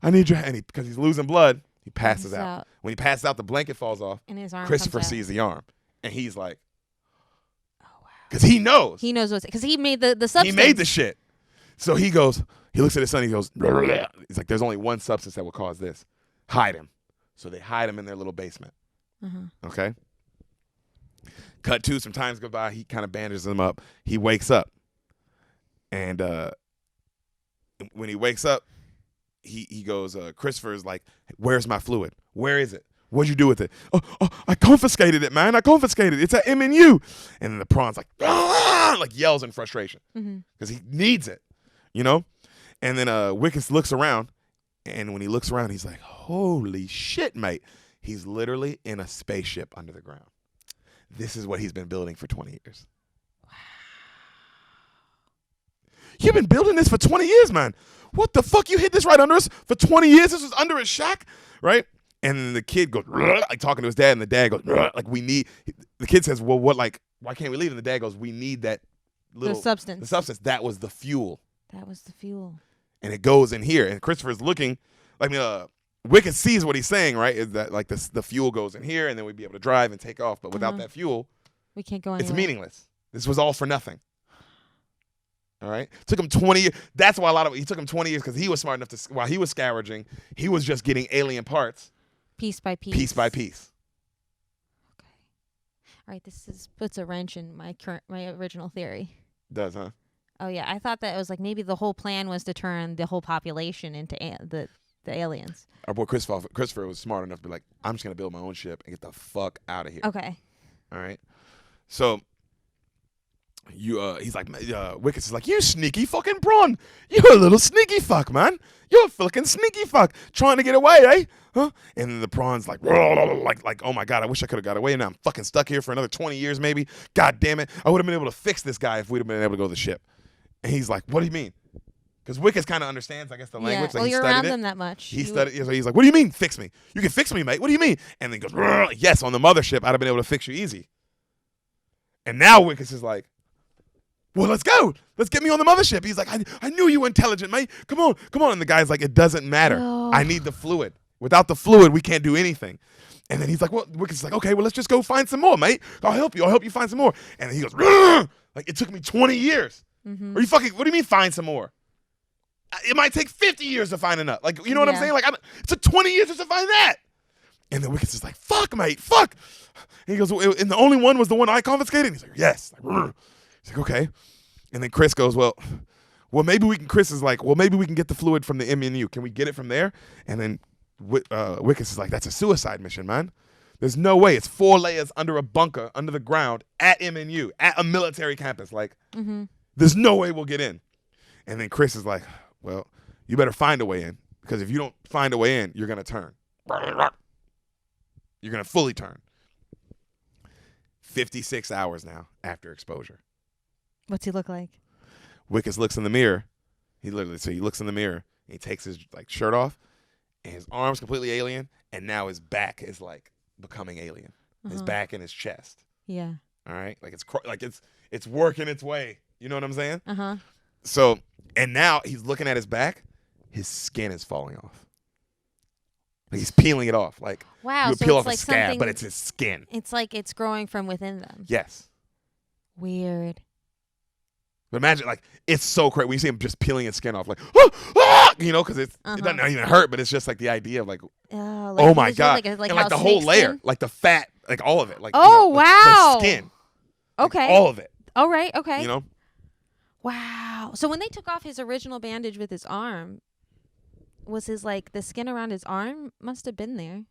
I need your hand. Because he's losing blood, he passes out. When he passes out, the blanket falls off. And his arm Christopher comes out. sees the arm. And he's like, Oh, wow. because he knows. He knows what's... Because he made the substance. He made the shit. So he looks at his son, he goes, he's like, there's only one substance that will cause this. Hide him. So they hide him in their little basement. Uh-huh. Okay? Cut to, some times go by, he kind of bandages him up. He wakes up. And when he wakes up, he goes, Christopher's like, where's my fluid? Where is it? What'd you do with it? Oh, I confiscated it, man. I confiscated it. It's at MNU. And then the prawn's like, ah! Like yells in frustration because he needs it, you know? And then Wickes looks around, and when he looks around, he's like, holy shit, mate. He's literally in a spaceship under the ground. This is what he's been building for 20 years. Wow. You've been building this for 20 years, man. What the fuck? You hid this right under us for 20 years? This was under his shack, right? And then the kid goes, like talking to his dad, and the dad goes, like, we need, the kid says, well, what, like, why can't we leave? And the dad goes, we need that little, The substance. The substance. That was the fuel. That was the fuel. And it goes in here. And Christopher's looking, like, Wicked sees what he's saying, right? Is that, like, the fuel goes in here, and then we'd be able to drive and take off. But without that fuel, we can't go anywhere. it's meaningless. This was all for nothing. All right? Took him 20 years. That's why he took him 20 years, because he was smart enough to, while he was scavenging, he was just getting alien parts. Piece by piece. Piece by piece. Okay. All right. This puts a wrench in my original theory. Does, huh? Oh yeah, I thought that it was like maybe the whole plan was to turn the whole population into the aliens. Our boy Christopher was smart enough to be like, I'm just gonna build my own ship and get the fuck out of here. Okay. All right. So he's like, Wickes is like, you sneaky fucking prawn. You're a little sneaky fuck, man. You're a fucking sneaky fuck. Trying to get away, eh? Huh? And then the prawn's like, oh my God, I wish I could have got away. Now I'm fucking stuck here for another 20 years maybe. God damn it. I would have been able to fix this guy if we'd have been able to go to the ship. And he's like, what do you mean? Because Wickes kind of understands, I guess, the language. Yeah. Like, Well, you're around them that much. He studied. So he's like, what do you mean fix me? You can fix me, mate. What do you mean? And then he goes, yes, on the mothership, I'd have been able to fix you easy. And now Wickes is like, well, let's go. Let's get me on the mothership. He's like, I knew you were intelligent, mate. Come on. And the guy's like, it doesn't matter. No. I need the fluid. Without the fluid, we can't do anything. And then he's like, well, Wickes is like, okay, well, let's just go find some more, mate. I'll help you find some more. And then he goes, like, it took me 20 years. Mm-hmm. Are you fucking, what do you mean find some more? It might take 50 years to find enough. Like, you know what I'm saying? Like, it took 20 years just to find that. And then Wickes is like, fuck, mate, fuck. And he goes, and the only one was the one I confiscated? And he's like, yes. He's like, okay. And then Chris goes, well, maybe we can, Chris is like, well, maybe we can get the fluid from the MNU. Can we get it from there? And then Wickes is like, that's a suicide mission, man. There's no way. It's 4 layers under a bunker, under the ground, at MNU, at a military campus. Like, there's no way we'll get in. And then Chris is like, well, you better find a way in, because if you don't find a way in, you're going to turn. You're going to fully turn. 56 hours now after exposure. What's he look like? Wickes looks in the mirror. He looks in the mirror, and he takes his shirt off, and his arm's completely alien, and now his back is like becoming alien. His back and his chest. Yeah. All right, like it's working its way. You know what I'm saying? So, and now he's looking at his back. His skin is falling off. Like he's peeling it off. Like, wow, you would so peel it's off like a scab, something, but it's his skin. it's like it's growing from within them. Yes. Weird. But imagine, like, it's so crazy when you see him just peeling his skin off, like, ah, ah, you know, because it doesn't even hurt, but it's just like the idea of like, Like oh my god, like and how like the whole snakes layer, skin? like the fat, like all of it, like Oh, like wow. the skin, Okay. like, all of it, All right. Okay. you know. Wow. So when they took off his original bandage with his arm, was his like the skin around his arm must have been there?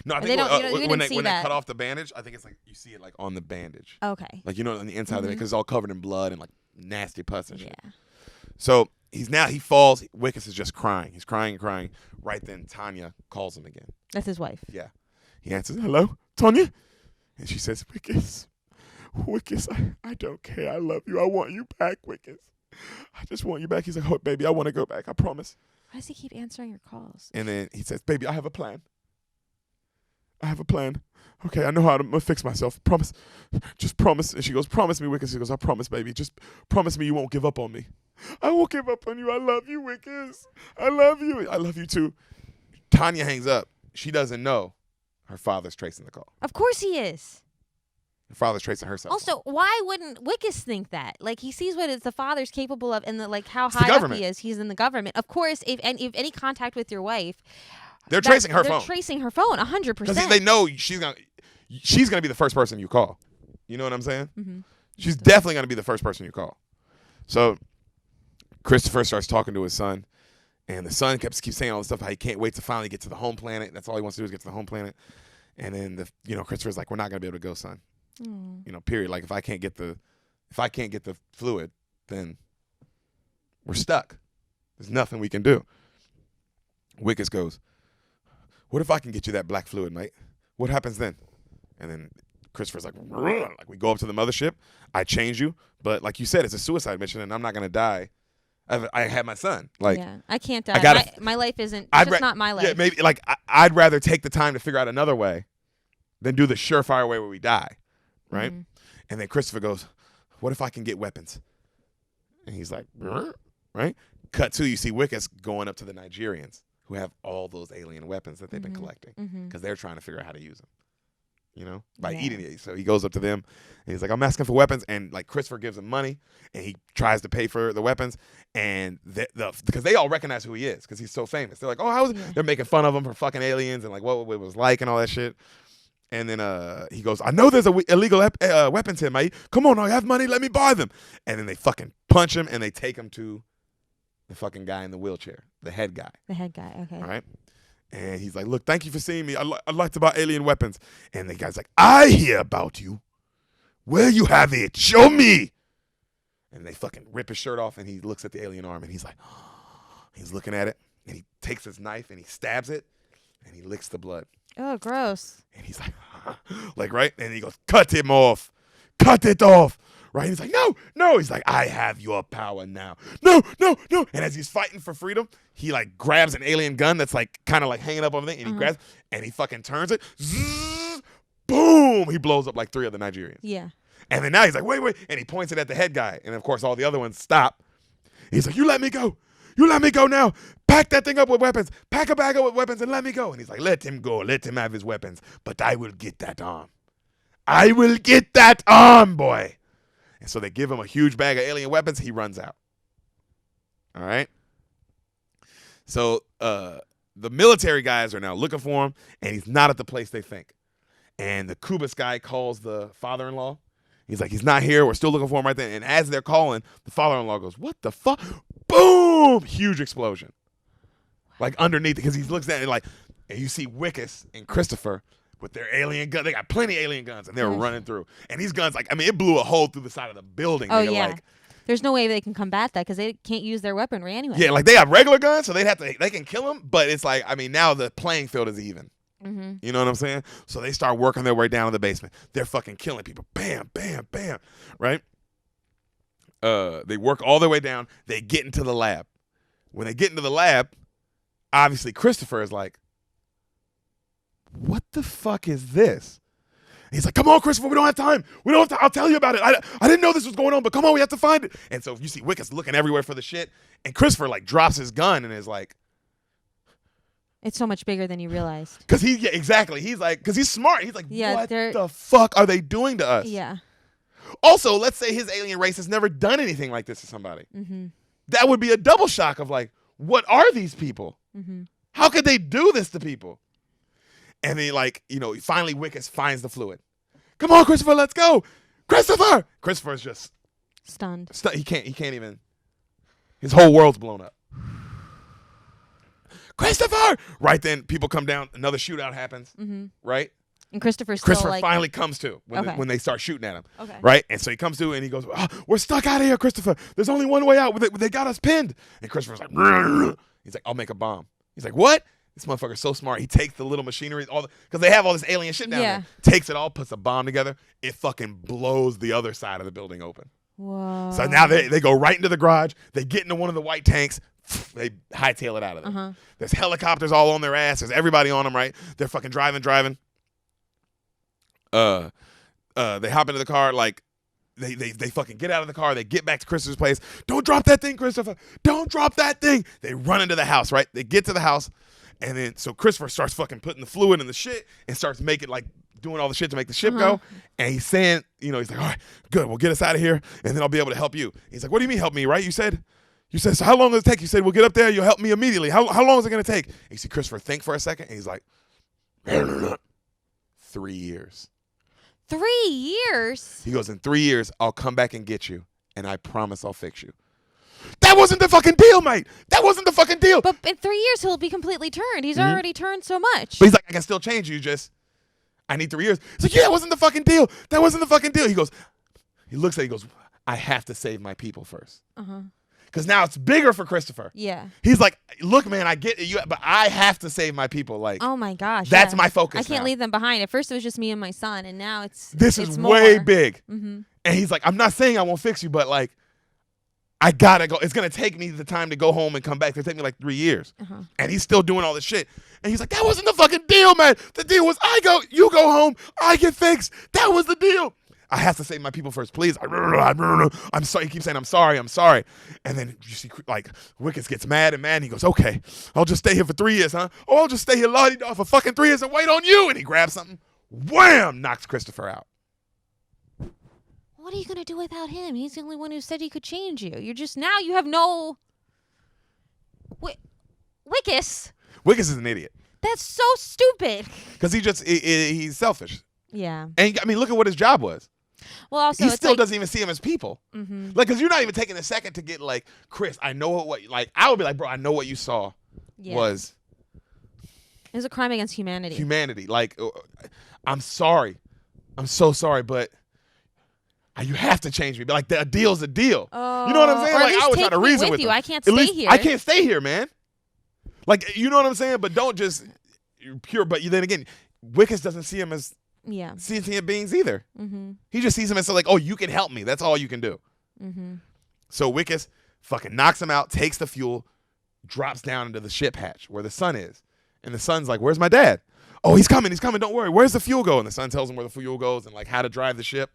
No, I Or think they don't- you when didn't they see that. cut off the bandage, I think it's like you see it like on the bandage, Okay. like, you know, on the inside of it, because it's all covered in blood and like nasty pus and shit. Yeah. So he falls. Wickes is just crying. He's crying and crying. Right then, Tanya calls him again. That's his wife. Yeah. He answers, "Hello, Tanya?" And she says, Wickes, I don't care. I love you. I want you back, Wickes. I just want you back. He's like, "Oh, baby, I want to go back. I promise." Why does he keep answering your calls? And then he says, "Baby, I have a plan. Okay, I know how to fix myself. Promise. Just promise." And she goes, "Promise me, Wickes." He goes, "I promise, baby. Just promise me you won't give up on me." "I won't give up on you. I love you, Wickes. I love you. I love you too." Tanya hangs up. She doesn't know her father's tracing the call. Of course he is. Her father's tracing her cell phone. Also, why wouldn't Wickes think that? Like, he sees what the father's capable of, and like how It's the high up government. he is. He's in the government. Of course, if any contact with your wife, They're tracing her they're phone. tracing her phone, 100%. Because they know she's gonna be the first person you call. You know what I'm saying? Mhm. She's definitely gonna be the first person you call. So Christopher starts talking to his son, and the son keeps saying all this stuff how he can't wait to finally get to the home planet. That's all he wants to do is get to the home planet. And then Christopher's like, "We're not gonna be able to go, son. Period. Like, if I can't get the fluid, then we're stuck. There's nothing we can do." Wickes goes, "What if I can get you that black fluid, mate? What happens then?" And then Christopher's like, we go up to the mothership. "I change you, but like you said, it's a suicide mission, and I'm not gonna die. I had my son. Like, yeah, I can't die. My life isn't. It's just not my life. Yeah, maybe like I'd rather take the time to figure out another way than do the surefire way where we die, right?" Mm-hmm. And then Christopher goes, "What if I can get weapons?" And he's like, right? Cut to, you see Wickes going up to the Nigerians who have all those alien weapons that they've been collecting because they're trying to figure out how to use them, by eating it. So he goes up to them and he's like, "I'm asking for weapons." And like Christopher gives him money and he tries to pay for the weapons. And because they all recognize who he is because he's so famous. They're like, "Oh, how was it?" They're making fun of him for fucking aliens and like what it was like and all that shit. And then he goes, "I know there's illegal weapons here, mate. Come on, I have money. Let me buy them." And then they fucking punch him and they take him to the fucking guy in the wheelchair, the head guy. The head guy, okay. All right. And he's like, "Look, thank you for seeing me. I'd like to buy alien weapons." And the guy's like, "I hear about you. Where you have it? Show me." And they fucking rip his shirt off and he looks at the alien arm and he's like, he's looking at it and he takes his knife and he stabs it and he licks the blood. Oh, gross. And he's like, right? And he goes, "Cut him off. Cut it off." Right? He's like, no. He's like, "I have your power now. No. And as he's fighting for freedom, he like grabs an alien gun that's like kind of like hanging up over there and he grabs and he fucking turns it. Zzz, boom. He blows up like 3 of the Nigerians. Yeah. And then now he's like, wait. And he points it at the head guy. And of course, all the other ones stop. He's like, "You let me go. You let me go now. Pack that thing up with weapons. Pack a bag up with weapons and let me go." And he's like, "Let him go. Let him have his weapons. But I will get that arm. I will get that arm, boy." And so they give him a huge bag of alien weapons. He runs out. All right? So the military guys are now looking for him, and he's not at the place they think. And the Kubis guy calls the father-in-law. He's like, "He's not here. We're still looking for him right there." And as they're calling, the father-in-law goes, "What the fuck?" Boom! Huge explosion. Like underneath, because he looks at it like, and you see Wickes and Christopher with their alien gun. They got plenty of alien guns, and they're running through. And these guns, like, I mean, it blew a hole through the side of the building. Oh, nigga, yeah. Like, There's no way they can combat that because they can't use their weaponry anyway. yeah, like they have regular guns, so they can kill them, but it's like, I mean, now the playing field is even. Mm-hmm. You know what I'm saying? So they start working their way down to the basement. They're fucking killing people. Bam, bam, bam. Right? They work all their way down. They get into the lab. When they get into the lab, obviously Christopher is like, "What the fuck is this?" He's like, "Come on, Christopher, we don't have time. We don't have to. I'll tell you about it. I didn't know this was going on, but come on, we have to find it." And so you see Wickes looking everywhere for the shit, and Christopher like drops his gun and is like, It's so much bigger than you realized. exactly. He's like, because he's smart. He's like, Yeah, "What the fuck are they doing to us?" Yeah. Also, let's say his alien race has never done anything like this to somebody. Mm-hmm. That would be a double shock of like, what are these people? Mm-hmm. How could they do this to people? And then, like, finally Wickes finds the fluid. Come on, Christopher, let's go. Christopher! Christopher's just Stunned. he can't even. His whole world's blown up. Christopher! Right then, people come down. Another shootout happens. Mm-hmm. Right? And Christopher finally comes to Okay. when they start shooting at him. Okay. Right? And so he comes to and he goes, we're stuck out of here, Christopher. There's only one way out. They got us pinned. And Christopher's like, "Brr." He's like, I'll make a bomb. He's like, what? This motherfucker's so smart. He takes the little machinery, because they have all this alien shit down there. Takes it all, puts a bomb together. It fucking blows the other side of the building open. Whoa. So now they go right into the garage. They get into one of the white tanks. They hightail it out of there. Uh-huh. There's helicopters all on their ass. There's everybody on them, right? They're fucking driving. They hop into the car, like, they fucking get out of the car. They get back to Christopher's place. Don't drop that thing, Christopher. Don't drop that thing. They run into the house, right? They get to the house. And then, so Christopher starts fucking putting the fluid in the shit and starts making, like, doing all the shit to make the ship go. And he's saying, he's like, all right, good, we'll get us out of here, and then I'll be able to help you. He's like, what do you mean help me, right? You said, so how long does it take? You said, we'll get up there, you'll help me immediately. How long is it going to take? And you see Christopher think for a second, and he's like, 3 years. 3 years? He goes, in 3 years, I'll come back and get you, and I promise I'll fix you. That wasn't the fucking deal, mate. That wasn't the fucking deal. But in 3 years, he'll be completely turned. He's already turned so much. But he's like, I can still change you, I need 3 years. He's like, yeah, that wasn't the fucking deal. That wasn't the fucking deal. He looks at it, he goes, I have to save my people first. Uh-huh. Because now it's bigger for Christopher. Yeah. He's like, look, man, I get it, but I have to save my people. Like, oh my gosh. That's my focus. I can't now. leave them behind. At first, it was just me and my son, and now it's way more. big. Mm-hmm. And he's like, I'm not saying I won't fix you, but like, I gotta go. It's gonna take me the time to go home and come back. It's gonna take me like 3 years. Uh-huh. And he's still doing all this shit. And he's like, that wasn't the fucking deal, man. The deal was you go home, I get fixed. That was the deal. I have to save my people first, please. I'm sorry. He keeps saying, I'm sorry. And then you see, like, Wickes gets mad and mad. And he goes, okay, I'll just stay here for 3 years, huh? Oh, I'll just stay here la-di-da for fucking 3 years and wait on you. And he grabs something, wham, knocks Christopher out. What are you going to do without him? He's the only one who said he could change you. Now you have no... Wickes? Wickes is an idiot. That's so stupid. Because he's selfish. Yeah. And, I mean, look at what his job was. Well, also, he still doesn't even see him as people. Mm-hmm. Like, because you're not even taking a second to get, like, Chris, I know what, like, I would be like, bro, I know what you saw was... It was a crime against humanity. Like, I'm sorry. I'm so sorry, but you have to change me. But, like, a deal's a deal. Oh, you know what I'm saying? or Like, at I would least try to take me reason with with you. him. I can't stay here. I can't stay here, man. Like, you know what I'm saying? But don't just pure. But then again, Wickes doesn't see him as sentient beings either. Mm-hmm. He just sees him as like, oh, you can help me. That's all you can do. Mm-hmm. So Wickes fucking knocks him out, takes the fuel, drops down into the ship hatch where the son is. And the son's like, where's my dad? Oh, he's coming. Don't worry. Where's the fuel go? And the son tells him where the fuel goes and like how to drive the ship.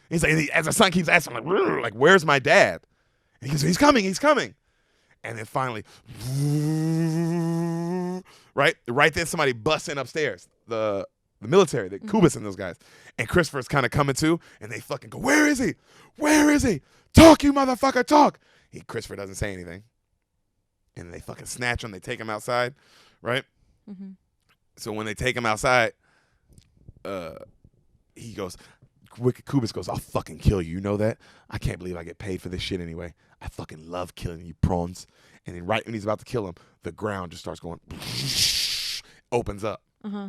He's like, as the son keeps asking, like, where's my dad? And he goes, he's coming. And then finally, right then somebody busts in upstairs. The military, the Kubis and those guys. And Christopher's kind of coming too, and they fucking go, where is he? Talk, you motherfucker, talk. Christopher doesn't say anything. And they fucking snatch him. They take him outside, right? Mm-hmm. So when they take him outside, he goes, Kubis goes, I'll fucking kill you. You know that? I can't believe I get paid for this shit anyway. I fucking love killing you prawns. And then right when he's about to kill him, the ground just starts going, opens up. Uh-huh.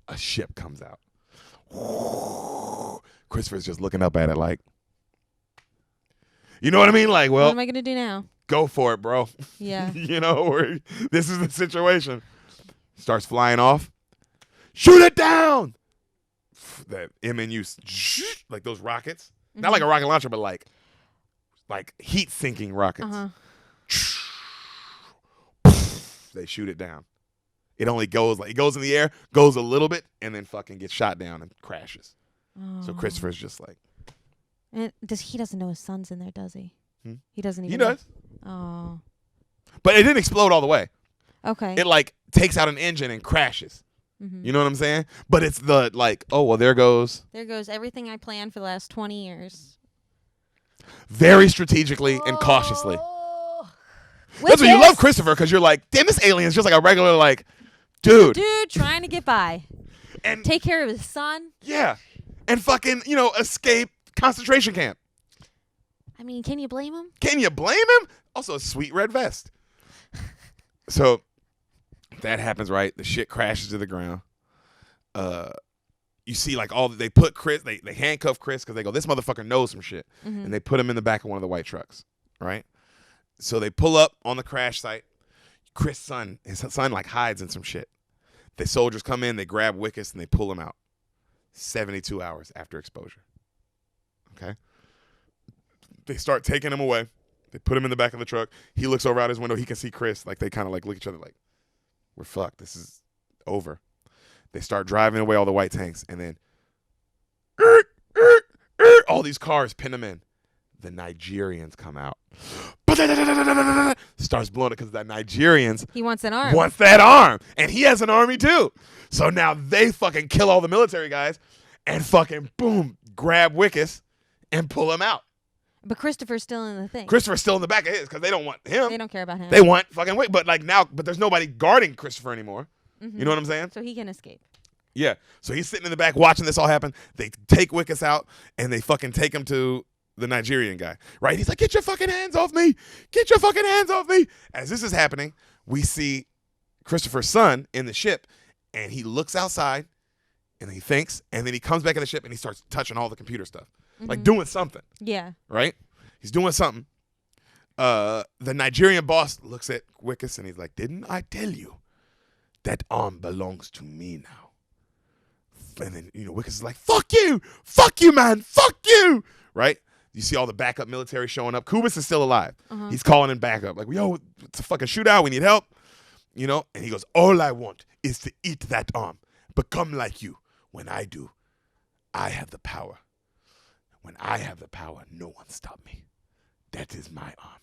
A ship comes out. Christopher's just looking up at it like, you know what I mean? Like, well, what am I going to do now? Go for it, bro. Yeah. You know, this is the situation. Starts flying off. Shoot it down. That MNU, like those rockets. Mm-hmm. Not like a rocket launcher, but like heat sinking rockets. Uh-huh. They shoot it down. It only goes in the air, goes a little bit, and then fucking gets shot down and crashes. Oh. So Christopher's just like. And he doesn't know his son's in there, does he? He doesn't even. He does. Oh. But it didn't explode all the way. Okay. It like takes out an engine and crashes. Mm-hmm. You know what I'm saying? But it's the like, oh well, there goes everything I planned for the last 20 years. very strategically and cautiously. Oh. That's why you love Christopher, because you're like, damn, this alien is just like a regular, like, dude. Dude trying to get by. And take care of his son. Yeah. And fucking, escape concentration camp. I mean, can you blame him? Can you blame him? Also, a sweet red vest. So that happens, right? The shit crashes to the ground. You see, like, they put Chris, they handcuff Chris because they go, this motherfucker knows some shit. Mm-hmm. And they put him in the back of one of the white trucks, right? So they pull up on the crash site. His son, like, hides in some shit. The soldiers come in, they grab Wickus, and they pull him out. 72 hours after exposure. Okay? They start taking him away. They put him in the back of the truck. He looks over out his window. He can see Chris. Like, they kind of, like, look at each other like, we're fucked. This is over. They start driving away all the white tanks, and then all these cars pin them in. The Nigerians come out. Starts blowing it because the Nigerians he wants an arm. Wants that arm. And he has an army too. So now they fucking kill all the military guys and fucking boom, grab Wickus and pull him out. But Christopher's still in the thing. Christopher's still in the back of his because they don't want him. They don't care about him. They want fucking Wick. But there's nobody guarding Christopher anymore. Mm-hmm. You know what I'm saying? So he can escape. Yeah. So he's sitting in the back watching this all happen. They take Wickus out and they fucking take him to the Nigerian guy, right? He's like, get your fucking hands off me. Get your fucking hands off me. As this is happening, we see Christopher's son in the ship, and he looks outside, and he thinks, and then he comes back in the ship, and he starts touching all the computer stuff, like doing something. Yeah. Right? He's doing something. The Nigerian boss looks at Wickus, and he's like, didn't I tell you that arm belongs to me now? And then, Wickus is like, fuck you, man, fuck you, right? You see all the backup military showing up. Kubis is still alive. Uh-huh. He's calling in backup. Like, yo, it's a fucking shootout. We need help. And he goes, all I want is to eat that arm. Become like you. When I do, I have the power. When I have the power, no one stop me. That is my arm.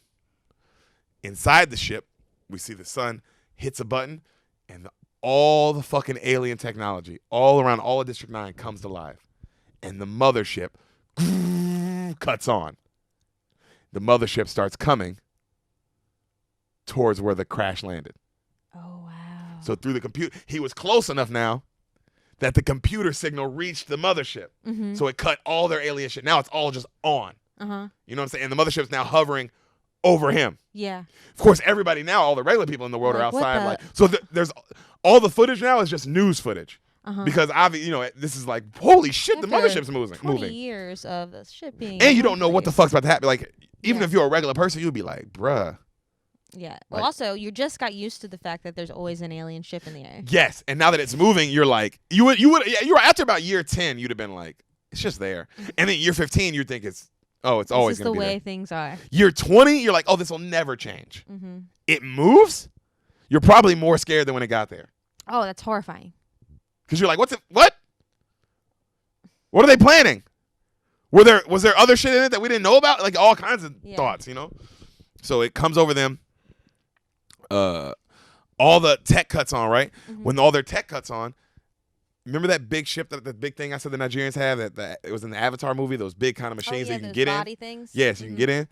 Inside the ship, we see the son hits a button, and all the fucking alien technology all around all of District 9 comes to life. And the mothership cuts on. The mothership starts coming towards where the crash landed. Oh, wow. So through the computer, he was close enough now that the computer signal reached the mothership. Mm-hmm. So it cut all their alien shit. Now it's all just on. Uh-huh. You know what I'm saying? And the mothership's now hovering over him. Yeah. Of course, everybody now, all the regular people in the world are outside. There's all the footage now is just news footage. Uh-huh. Because obviously, this is like, holy shit, after the mothership's moving. 20 years of the ship being and you don't know what the fuck's about to happen. Like, even if you're a regular person, you'd be like, bruh. Yeah. Well, also, you just got used to the fact that there's always an alien ship in the air. Yes, and now that it's moving, you're like, you were after about year 10, you'd have been like, it's just there. And then year 15, you'd think it's always going to be the way there. things are. Year 20, you're like, oh, this will never change. Mm-hmm. It moves. You're probably more scared than when it got there. Oh, that's horrifying. Because you're like, what? What are they planning? Was there other shit in it that we didn't know about? Like all kinds of thoughts, So it comes over them. All the tech cuts on, right? Mm-hmm. When all their tech cuts on, remember that big ship, that big thing I said the Nigerians have that it was in the Avatar movie, those big kind of machines that you can get body in? Things? Yes, you can get in.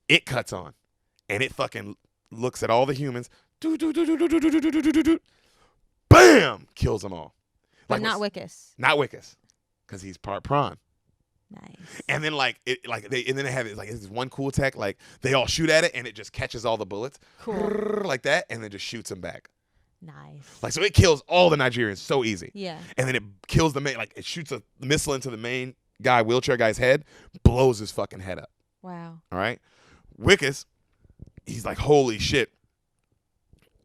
It cuts on. And it fucking looks at all the humans. Bam! Kills them all. But not Wickus. Not Wickus. Because he's part prawn. Nice. And then they have it like this one cool tech, like they all shoot at it and it just catches all the bullets. Cool. Like that, and then just shoots them back. Nice. Like so it kills all the Nigerians so easy. Yeah. And then it kills the main, like it shoots a missile into the main guy, wheelchair guy's head, blows his fucking head up. Wow. All right. Wickus, he's like, holy shit.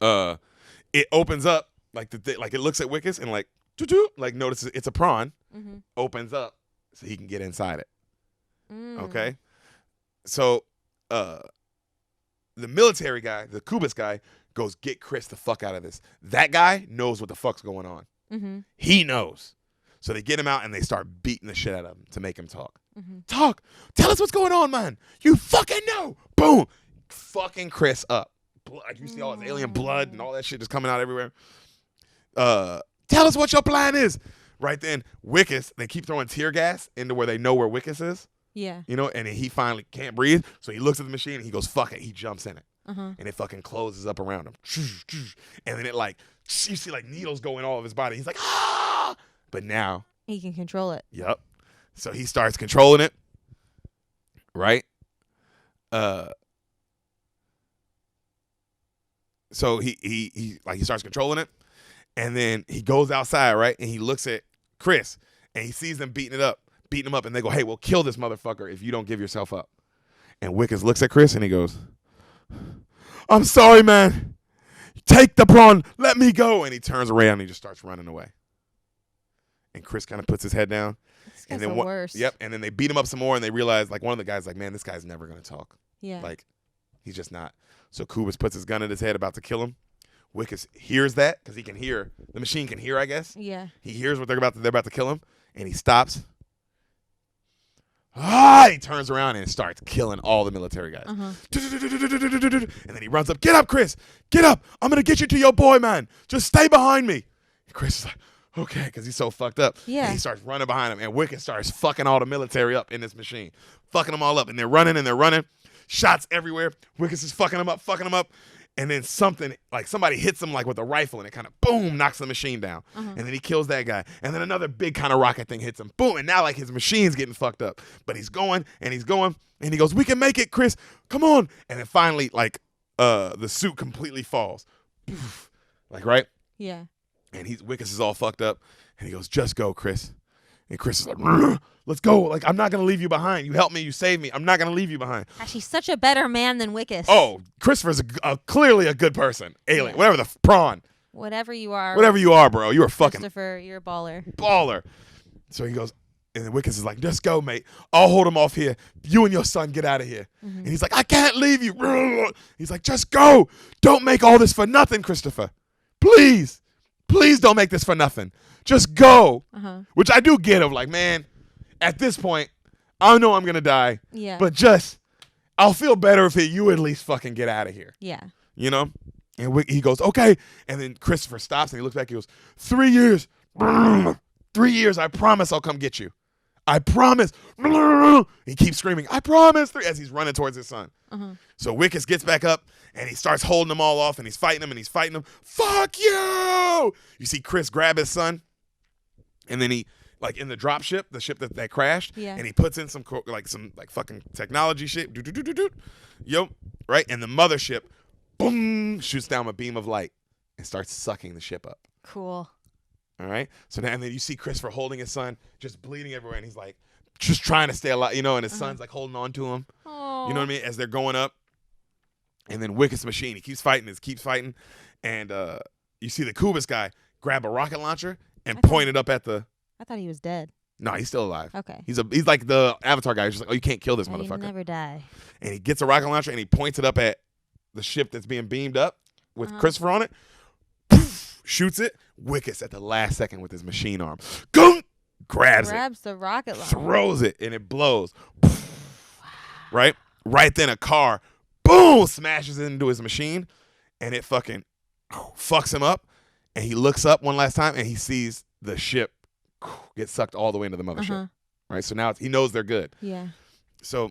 It opens up like it looks at Wickus and like notices it's a prawn. Mm-hmm. Opens up so he can get inside it. Okay. So the military guy, the Kubis guy, goes, get Chris the fuck out of this. That guy knows what the fuck's going on. Mm-hmm. He knows. So they get him out and they start beating the shit out of him to make him talk. Mm-hmm. Talk. Tell us what's going on, man. You fucking know. Boom. Fucking Chris up. Blood. You see all his alien blood and all that shit just coming out everywhere. Tell us what your plan is. Right then, Wickus, they keep throwing tear gas into where they know where Wickus is. Yeah. You know, and he finally can't breathe, so he looks at the machine and he goes, fuck it. He jumps in it. Uh-huh. And it fucking closes up around him. And then it like, you see like needles going all of his body. He's like, ah! But now, He can control it. yep. So he starts controlling it, right? So he starts controlling it, and then he goes outside, right? And he looks at Chris, and he sees them beating him up, and they go, hey, we'll kill this motherfucker if you don't give yourself up. And Wickes looks at Chris, and he goes, I'm sorry, man. Take the prawn. Let me go. And he turns around, and he just starts running away. And Chris kind of puts his head down. This And guy's then the worst. Yep. And then they beat him up some more, and they realize, like, one of the guys, like, man, this guy's never going to talk. Yeah. Like, he's just not. So Kubis puts his gun in his head, about to kill him. Wickes hears that, because he can hear. The machine can hear, I guess. Yeah. He hears what they're about to kill him, and he stops. He turns around and starts killing all the military guys. Uh-huh. And then he runs up. Get up, Chris. Get up. I'm going to get you to your boy, man. Just stay behind me. And Chris is like, okay, because he's so fucked up. Yeah. And he starts running behind him, and Wickes starts fucking all the military up in this machine. Fucking them all up. And they're running. Shots everywhere. Wickes is fucking them up. And then somebody hits him like with a rifle, and it kind of boom knocks the machine down. Uh-huh. And then he kills that guy. And then another big kind of rocket thing hits him. Boom. And now like his machine's getting fucked up. But he's going. And he goes, we can make it, Chris. Come on. And then finally like the suit completely falls. Poof. Like, right? Yeah. And Wickes is all fucked up. And he goes, just go, Chris. And Chris is like, let's go. Like, I'm not going to leave you behind. You helped me. You saved me. I'm not going to leave you behind. Gosh, he's such a better man than Wickes. Oh, Christopher's clearly a good person. Alien. Yeah. Whatever the prawn. Whatever you are. Whatever you are, bro. You are fucking Christopher, you're a baller. baller. So he goes, and then Wickes is like, just go, mate. I'll hold him off here. You and your son get out of here. Mm-hmm. And he's like, I can't leave you. He's like, just go. Don't make all this for nothing, Christopher. Please. Please don't make this for nothing. Just go. Uh-huh. Which I do get of like, man, at this point, I know I'm going to die. Yeah. But I'll feel better if you at least fucking get out of here. Yeah. You know? And he goes, okay. And then Christopher stops and he looks back. He goes, 3 years. 3 years. I promise I'll come get you. I promise. He keeps screaming, I promise. As he's running towards his son. Uh-huh. So Wickes gets back up and he starts holding them all off and he's fighting them. Fuck you. You see Chris grab his son and then he, like in the drop ship, the ship that crashed, Yeah. and he puts in some fucking technology shit. Yo, right? And the mothership, boom, shoots down a beam of light and starts sucking the ship up. Cool. All right? So now, and then you see Christopher holding his son, just bleeding everywhere, and he's like, just trying to stay alive, you know, and his son's like holding on to him. Oh. You know what I mean? As they're going up. And then Wickes' machine, he keeps fighting. And you see the Kubis guy grab a rocket launcher and point it up at the... I thought he was dead. No, he's still alive. Okay. He's like the Avatar guy. He's just like, oh, you can't kill this He motherfucker. never die. And he gets a rocket launcher and he points it up at the ship that's being beamed up with Christopher on it. Poof, shoots it. Wickes at the last second with his machine arm. Goom! Grabs the rocket it. launcher. Throws it and it blows. Poof, right? Right then a car, boom, smashes into his machine and it fucking fucks him up. And he looks up one last time and he sees the ship get sucked all the way into the mothership. Uh-huh. Right? So now he knows they're good. Yeah. So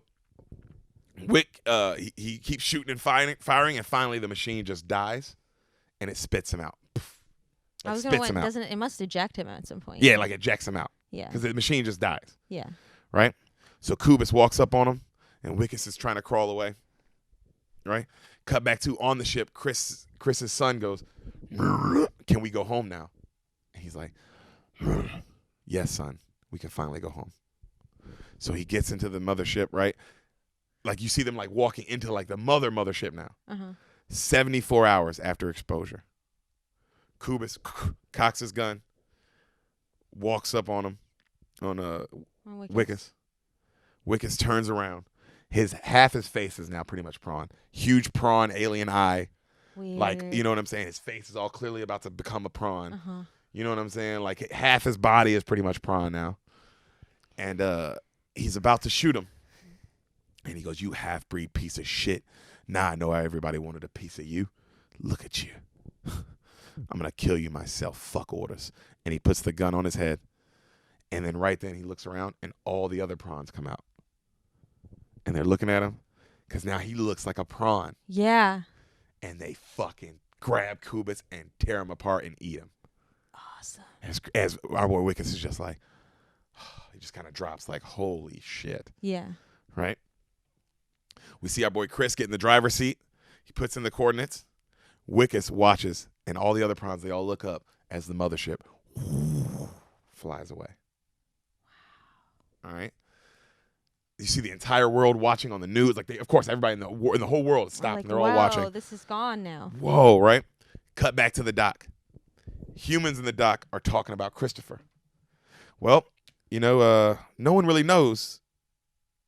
he keeps shooting and firing, and finally the machine just dies, and it spits him out. I was spits him out. It must eject him at some point. Yeah, like ejects him out. Yeah. Because the machine just dies. Yeah. Right? So Kubis walks up on him, and Wickes is trying to crawl away. Right? Cut back to on the ship. Chris's son goes, can we go home now? And he's like, yes, son, we can finally go home. So he gets into the mothership, right? Like you see them like walking into like the mothership now. 74 hours after exposure. Kubis cocks his gun, walks up on him, on Wickes. Wickes turns around. Half his face is now pretty much prawn. Huge prawn, alien eye. Weird. Like, you know what I'm saying? His face is all clearly about to become a prawn. You know what I'm saying? Like half his body is pretty much prawn now. And he's about to shoot him. And he goes, you half-breed piece of shit. Now I know how everybody wanted a piece of you. Look at you. I'm going to kill you myself. Fuck orders. And he puts the gun on his head. And then right then he looks around and all the other prawns come out. and they're looking at him because now he looks like a prawn. Yeah. And they fucking grab Kubis and tear him apart and eat him. Awesome. As our boy Wickus is just like, he just kind of drops like, holy shit. Yeah. Right? We see our boy Chris get in the driver's seat. He puts in the coordinates. Wickus watches, and all the other prawns, they all look up as the mothership flies away. Wow. All right? You see the entire world watching on the news. Like, of course, everybody in the whole world is stopped, like, and they're all watching. Whoa, this is gone now. Whoa, right? Cut back to the dock. Humans in the dock are talking about Christopher. Well, no one really knows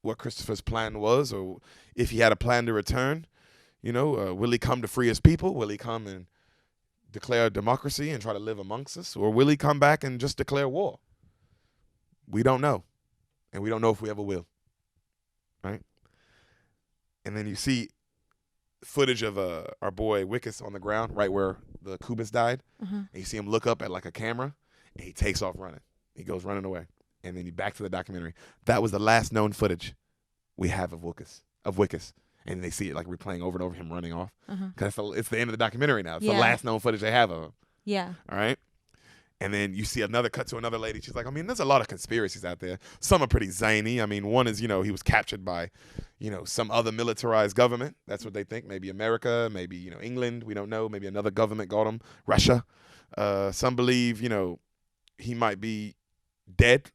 what Christopher's plan was, or if he had a plan to return. Will he come to free his people? Will he come and declare democracy and try to live amongst us? Or will he come back and just declare war? We don't know. And we don't know if we ever will. Right? And then you see footage of our boy Wickus on the ground, right where the Kubis died. Uh-huh. And you see him look up at like a camera, and he takes off running. He goes running away. And then you back to the documentary. That was the last known footage we have of Wickus. And they see it like replaying over and over, him running off. Because it's the end of the documentary now. It's the last known footage they have of him. Yeah. All right? And then you see another cut to another lady. She's like, there's a lot of conspiracies out there. Some are pretty zany. One is, he was captured by, some other militarized government. That's what they think. Maybe America, maybe, England. We don't know. Maybe another government got him. Russia. Some believe, he might be dead.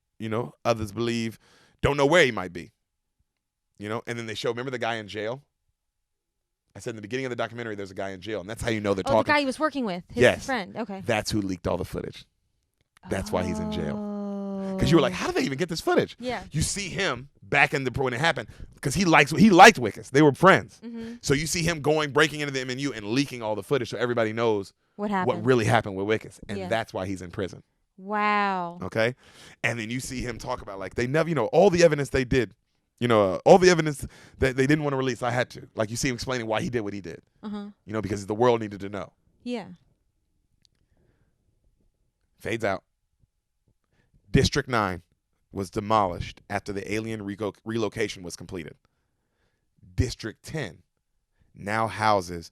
Others believe, don't know where he might be. And then they show, remember the guy in jail? I said in the beginning of the documentary, there's a guy in jail, and that's how you know they're talking. The guy he was working with, his friend. Okay. That's who leaked all the footage. That's why he's in jail. Because you were like, how did they even get this footage? Yeah. You see him back in when it happened, because he liked Wickus. They were friends. Mm-hmm. So you see him breaking into the MNU and leaking all the footage so everybody knows what happened, what really happened with Wickus. And that's why he's in prison. Wow. Okay? And then you see him talk about, like, they never, all the evidence they did, all the evidence that they didn't want to release, I had to. Like, you see him explaining why he did what he did. Because the world needed to know. Yeah. Fades out. District 9 was demolished after the alien relocation was completed. District 10 now houses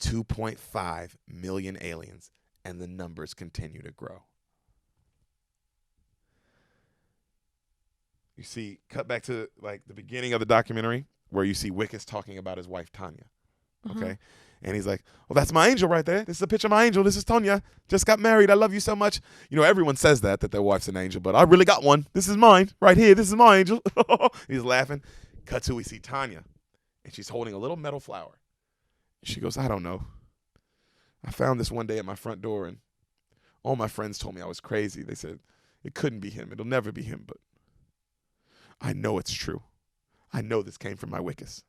2.5 million aliens, and the numbers continue to grow. You see, cut back to like the beginning of the documentary where you see Wickus talking about his wife, Tanya. Okay? And he's like, well, that's my angel right there. This is a picture of my angel. This is Tonya. Just got married. I love you so much. Everyone says that their wife's an angel, but I really got one. This is mine right here. This is my angel. He's laughing. Cut to, we see Tanya, and she's holding a little metal flower. She goes, I don't know. I found this one day at my front door, and all my friends told me I was crazy. They said, it couldn't be him. It'll never be him, but I know it's true. I know this came from my Wickus.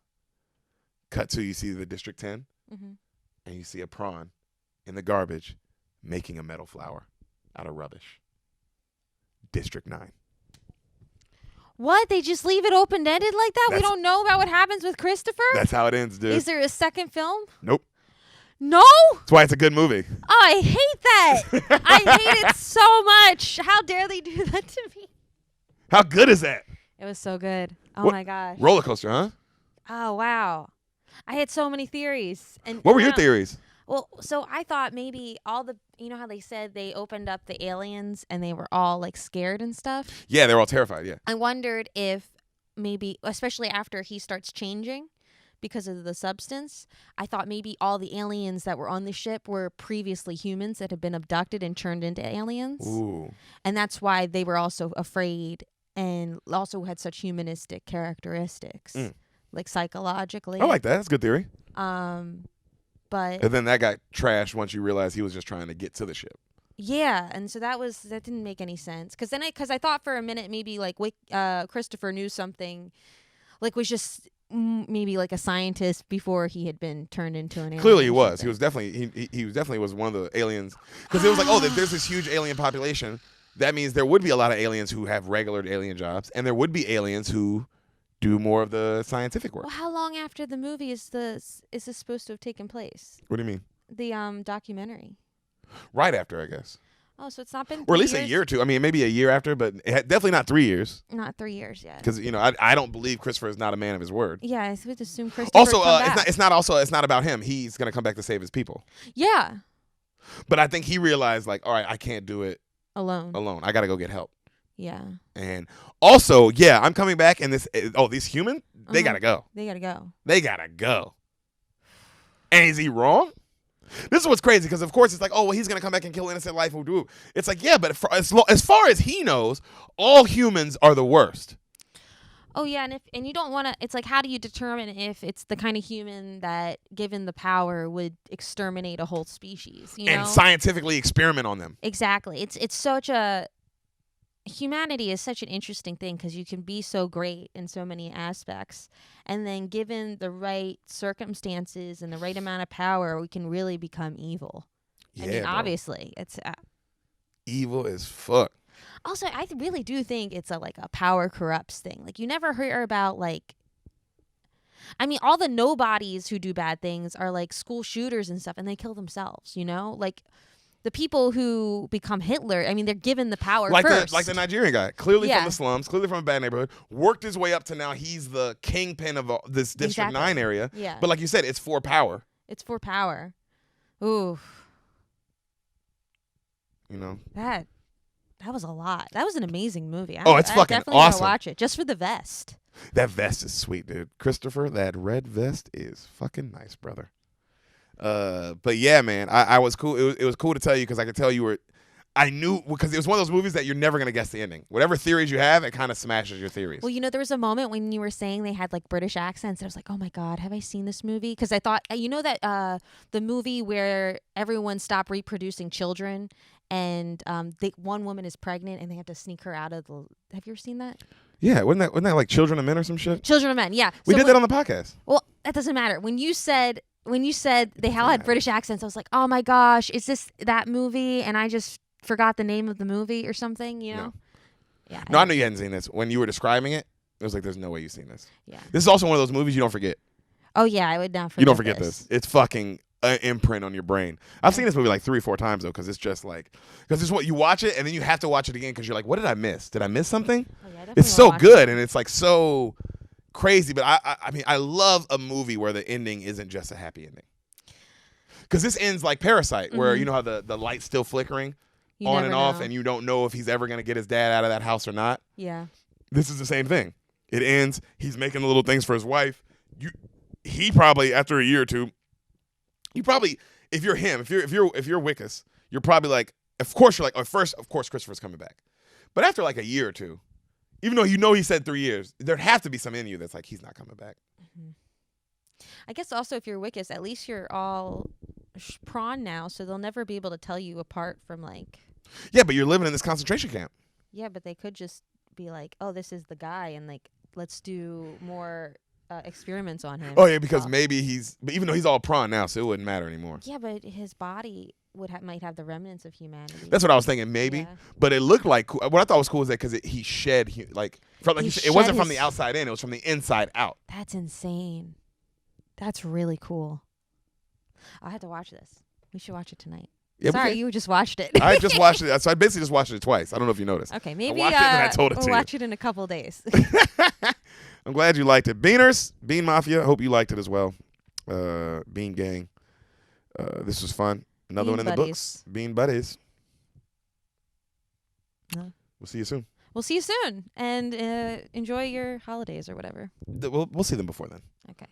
Cut to, you see the District 10, and you see a prawn in the garbage making a metal flower out of rubbish. District 9. What? They just leave it open-ended like that? We don't know about what happens with Christopher? That's how it ends, dude. Is there a second film? Nope. No? That's why it's a good movie. Oh, I hate that. I hate it so much. How dare they do that to me? How good is that? It was so good. Oh, my gosh. Rollercoaster, huh? Oh, wow. I had so many theories. And what were your theories? Well, so I thought maybe how they said they opened up the aliens and they were all like scared and stuff? Yeah, they were all terrified, yeah. I wondered if maybe, especially after he starts changing because of the substance, I thought maybe all the aliens that were on the ship were previously humans that had been abducted and turned into aliens. Ooh. And that's why they were also afraid and also had such humanistic characteristics. Like psychologically. I like that. That's a good theory. But and then that got trashed once you realized he was just trying to get to the ship. Yeah, and so that didn't make any sense. Because I thought for a minute maybe like Christopher knew something, like was just maybe like a scientist before he had been turned into an alien. Clearly he was. He was definitely he was definitely one of the aliens. Because it was like, oh, there's this huge alien population. That means there would be a lot of aliens who have regular alien jobs, and there would be aliens who do more of the scientific work. Well, how long after the movie is this supposed to have taken place? What do you mean? The documentary. Right after, I guess. Oh, so it's not been 3 or at least years? a year or two. I mean, maybe a year after, but definitely not 3 years. Not 3 years yet. Because I don't believe Christopher is not a man of his word. Yeah, I would assume Christopher Also, would come back. it's not about him. He's gonna come back to save his people. Yeah. But I think he realized, like, all right, I can't do it Alone. I gotta go get help. Yeah. And also, yeah, I'm coming back, and these humans, they gotta go. They gotta go. They gotta go. And is he wrong? This is what's crazy, because of course it's like, oh, well, he's gonna come back and kill innocent life. It's like, yeah, but as far as he knows, all humans are the worst. Oh yeah, and you don't want to. It's like, how do you determine if it's the kind of human that, given the power, would exterminate a whole species? You know? And scientifically experiment on them. Exactly. It's such a humanity is such an interesting thing, because you can be so great in so many aspects, and then given the right circumstances and the right amount of power, we can really become evil. Yeah, I mean, bro. obviously, it's Evil as fuck. also, I really do think it's a power corrupts thing. Like, you never hear about I mean, all the nobodies who do bad things are like school shooters and stuff, and they kill themselves. You know, like. The people who become Hitler, I mean, they're given the power first. Like the Nigerian guy, clearly Yeah. from the slums, clearly from a bad neighborhood, worked his way up to now he's the kingpin of this District Exactly. 9 area. Yeah. But like you said, it's for power. It's for power. Ooh, You know. that was a lot. That was an amazing movie. It's I fucking definitely awesome. gotta watch it just for the vest. That vest is sweet, dude. Christopher, that red vest is fucking nice, brother. But yeah, man, I was cool. It was cool to tell you, because I could tell you were. I knew, because it was one of those movies that you're never gonna guess the ending. Whatever theories you have, it kind of smashes your theories. Well, there was a moment when you were saying they had British accents, and I was like, oh my God, have I seen this movie? Because I thought, that the movie where everyone stopped reproducing children, and one woman is pregnant and they have to sneak her out of the. Have you ever seen that? Yeah, wasn't that like Children of Men or some shit? Children of Men, yeah. We did that on the podcast. Well, that doesn't matter. When you said they all had British accents, I was like, oh my gosh, is this that movie? And I just forgot the name of the movie or something, you know? No. Yeah. No, I knew you hadn't seen this. When you were describing it, it was like, there's no way you've seen this. Yeah. This is also one of those movies you don't forget. Oh yeah, I would not forget. You don't forget this. It's fucking an imprint on your brain. I've seen this movie like 3 or 4 times though, because it's just because it's what you watch it and then you have to watch it again because you're like, what did I miss? Did I miss something? Oh, yeah, It's so good and it's like so crazy. But I mean, I love a movie where the ending isn't just a happy ending. Because this ends like Parasite, where you know how the light's still flickering on and off, and you don't know if he's ever going to get his dad out of that house or not. Yeah. This is the same thing. It ends. He's making the little things for his wife. He probably, after a year or two, you probably, if you're him, if you're Wickus, you're probably like, of course you're like, at first, of course Christopher's coming back, but after like a year or two, even though he said 3 years, there'd have to be some in you that's like, he's not coming back. Mm-hmm. I guess also if you're Wickus, at least you're all prawn now, so they'll never be able to tell you apart from Yeah, but you're living in this concentration camp. Yeah, but they could just be like, oh, this is the guy, and let's do more experiments on him. Oh yeah, because maybe but even though he's all prawn now, so it wouldn't matter anymore. Yeah, but his body might have the remnants of humanity. That's what I was thinking, maybe. Yeah. But it looked like what I thought was cool is that because he shed it wasn't from the outside in; it was from the inside out. That's insane. That's really cool. I had to watch this. We should watch it tonight. Yeah, sorry, you just watched it. I just watched it. So I basically just watched it twice. I don't know if you noticed. Okay, maybe I watched it and I told it we'll to watch it in a couple days. I'm glad you liked it. Beaners, Bean Mafia, hope you liked it as well. Bean Gang. This was fun. Another Bean one in the books. Bean Buddies. No. We'll see you soon. We'll see you soon. And enjoy your holidays or whatever. We'll see them before then. Okay.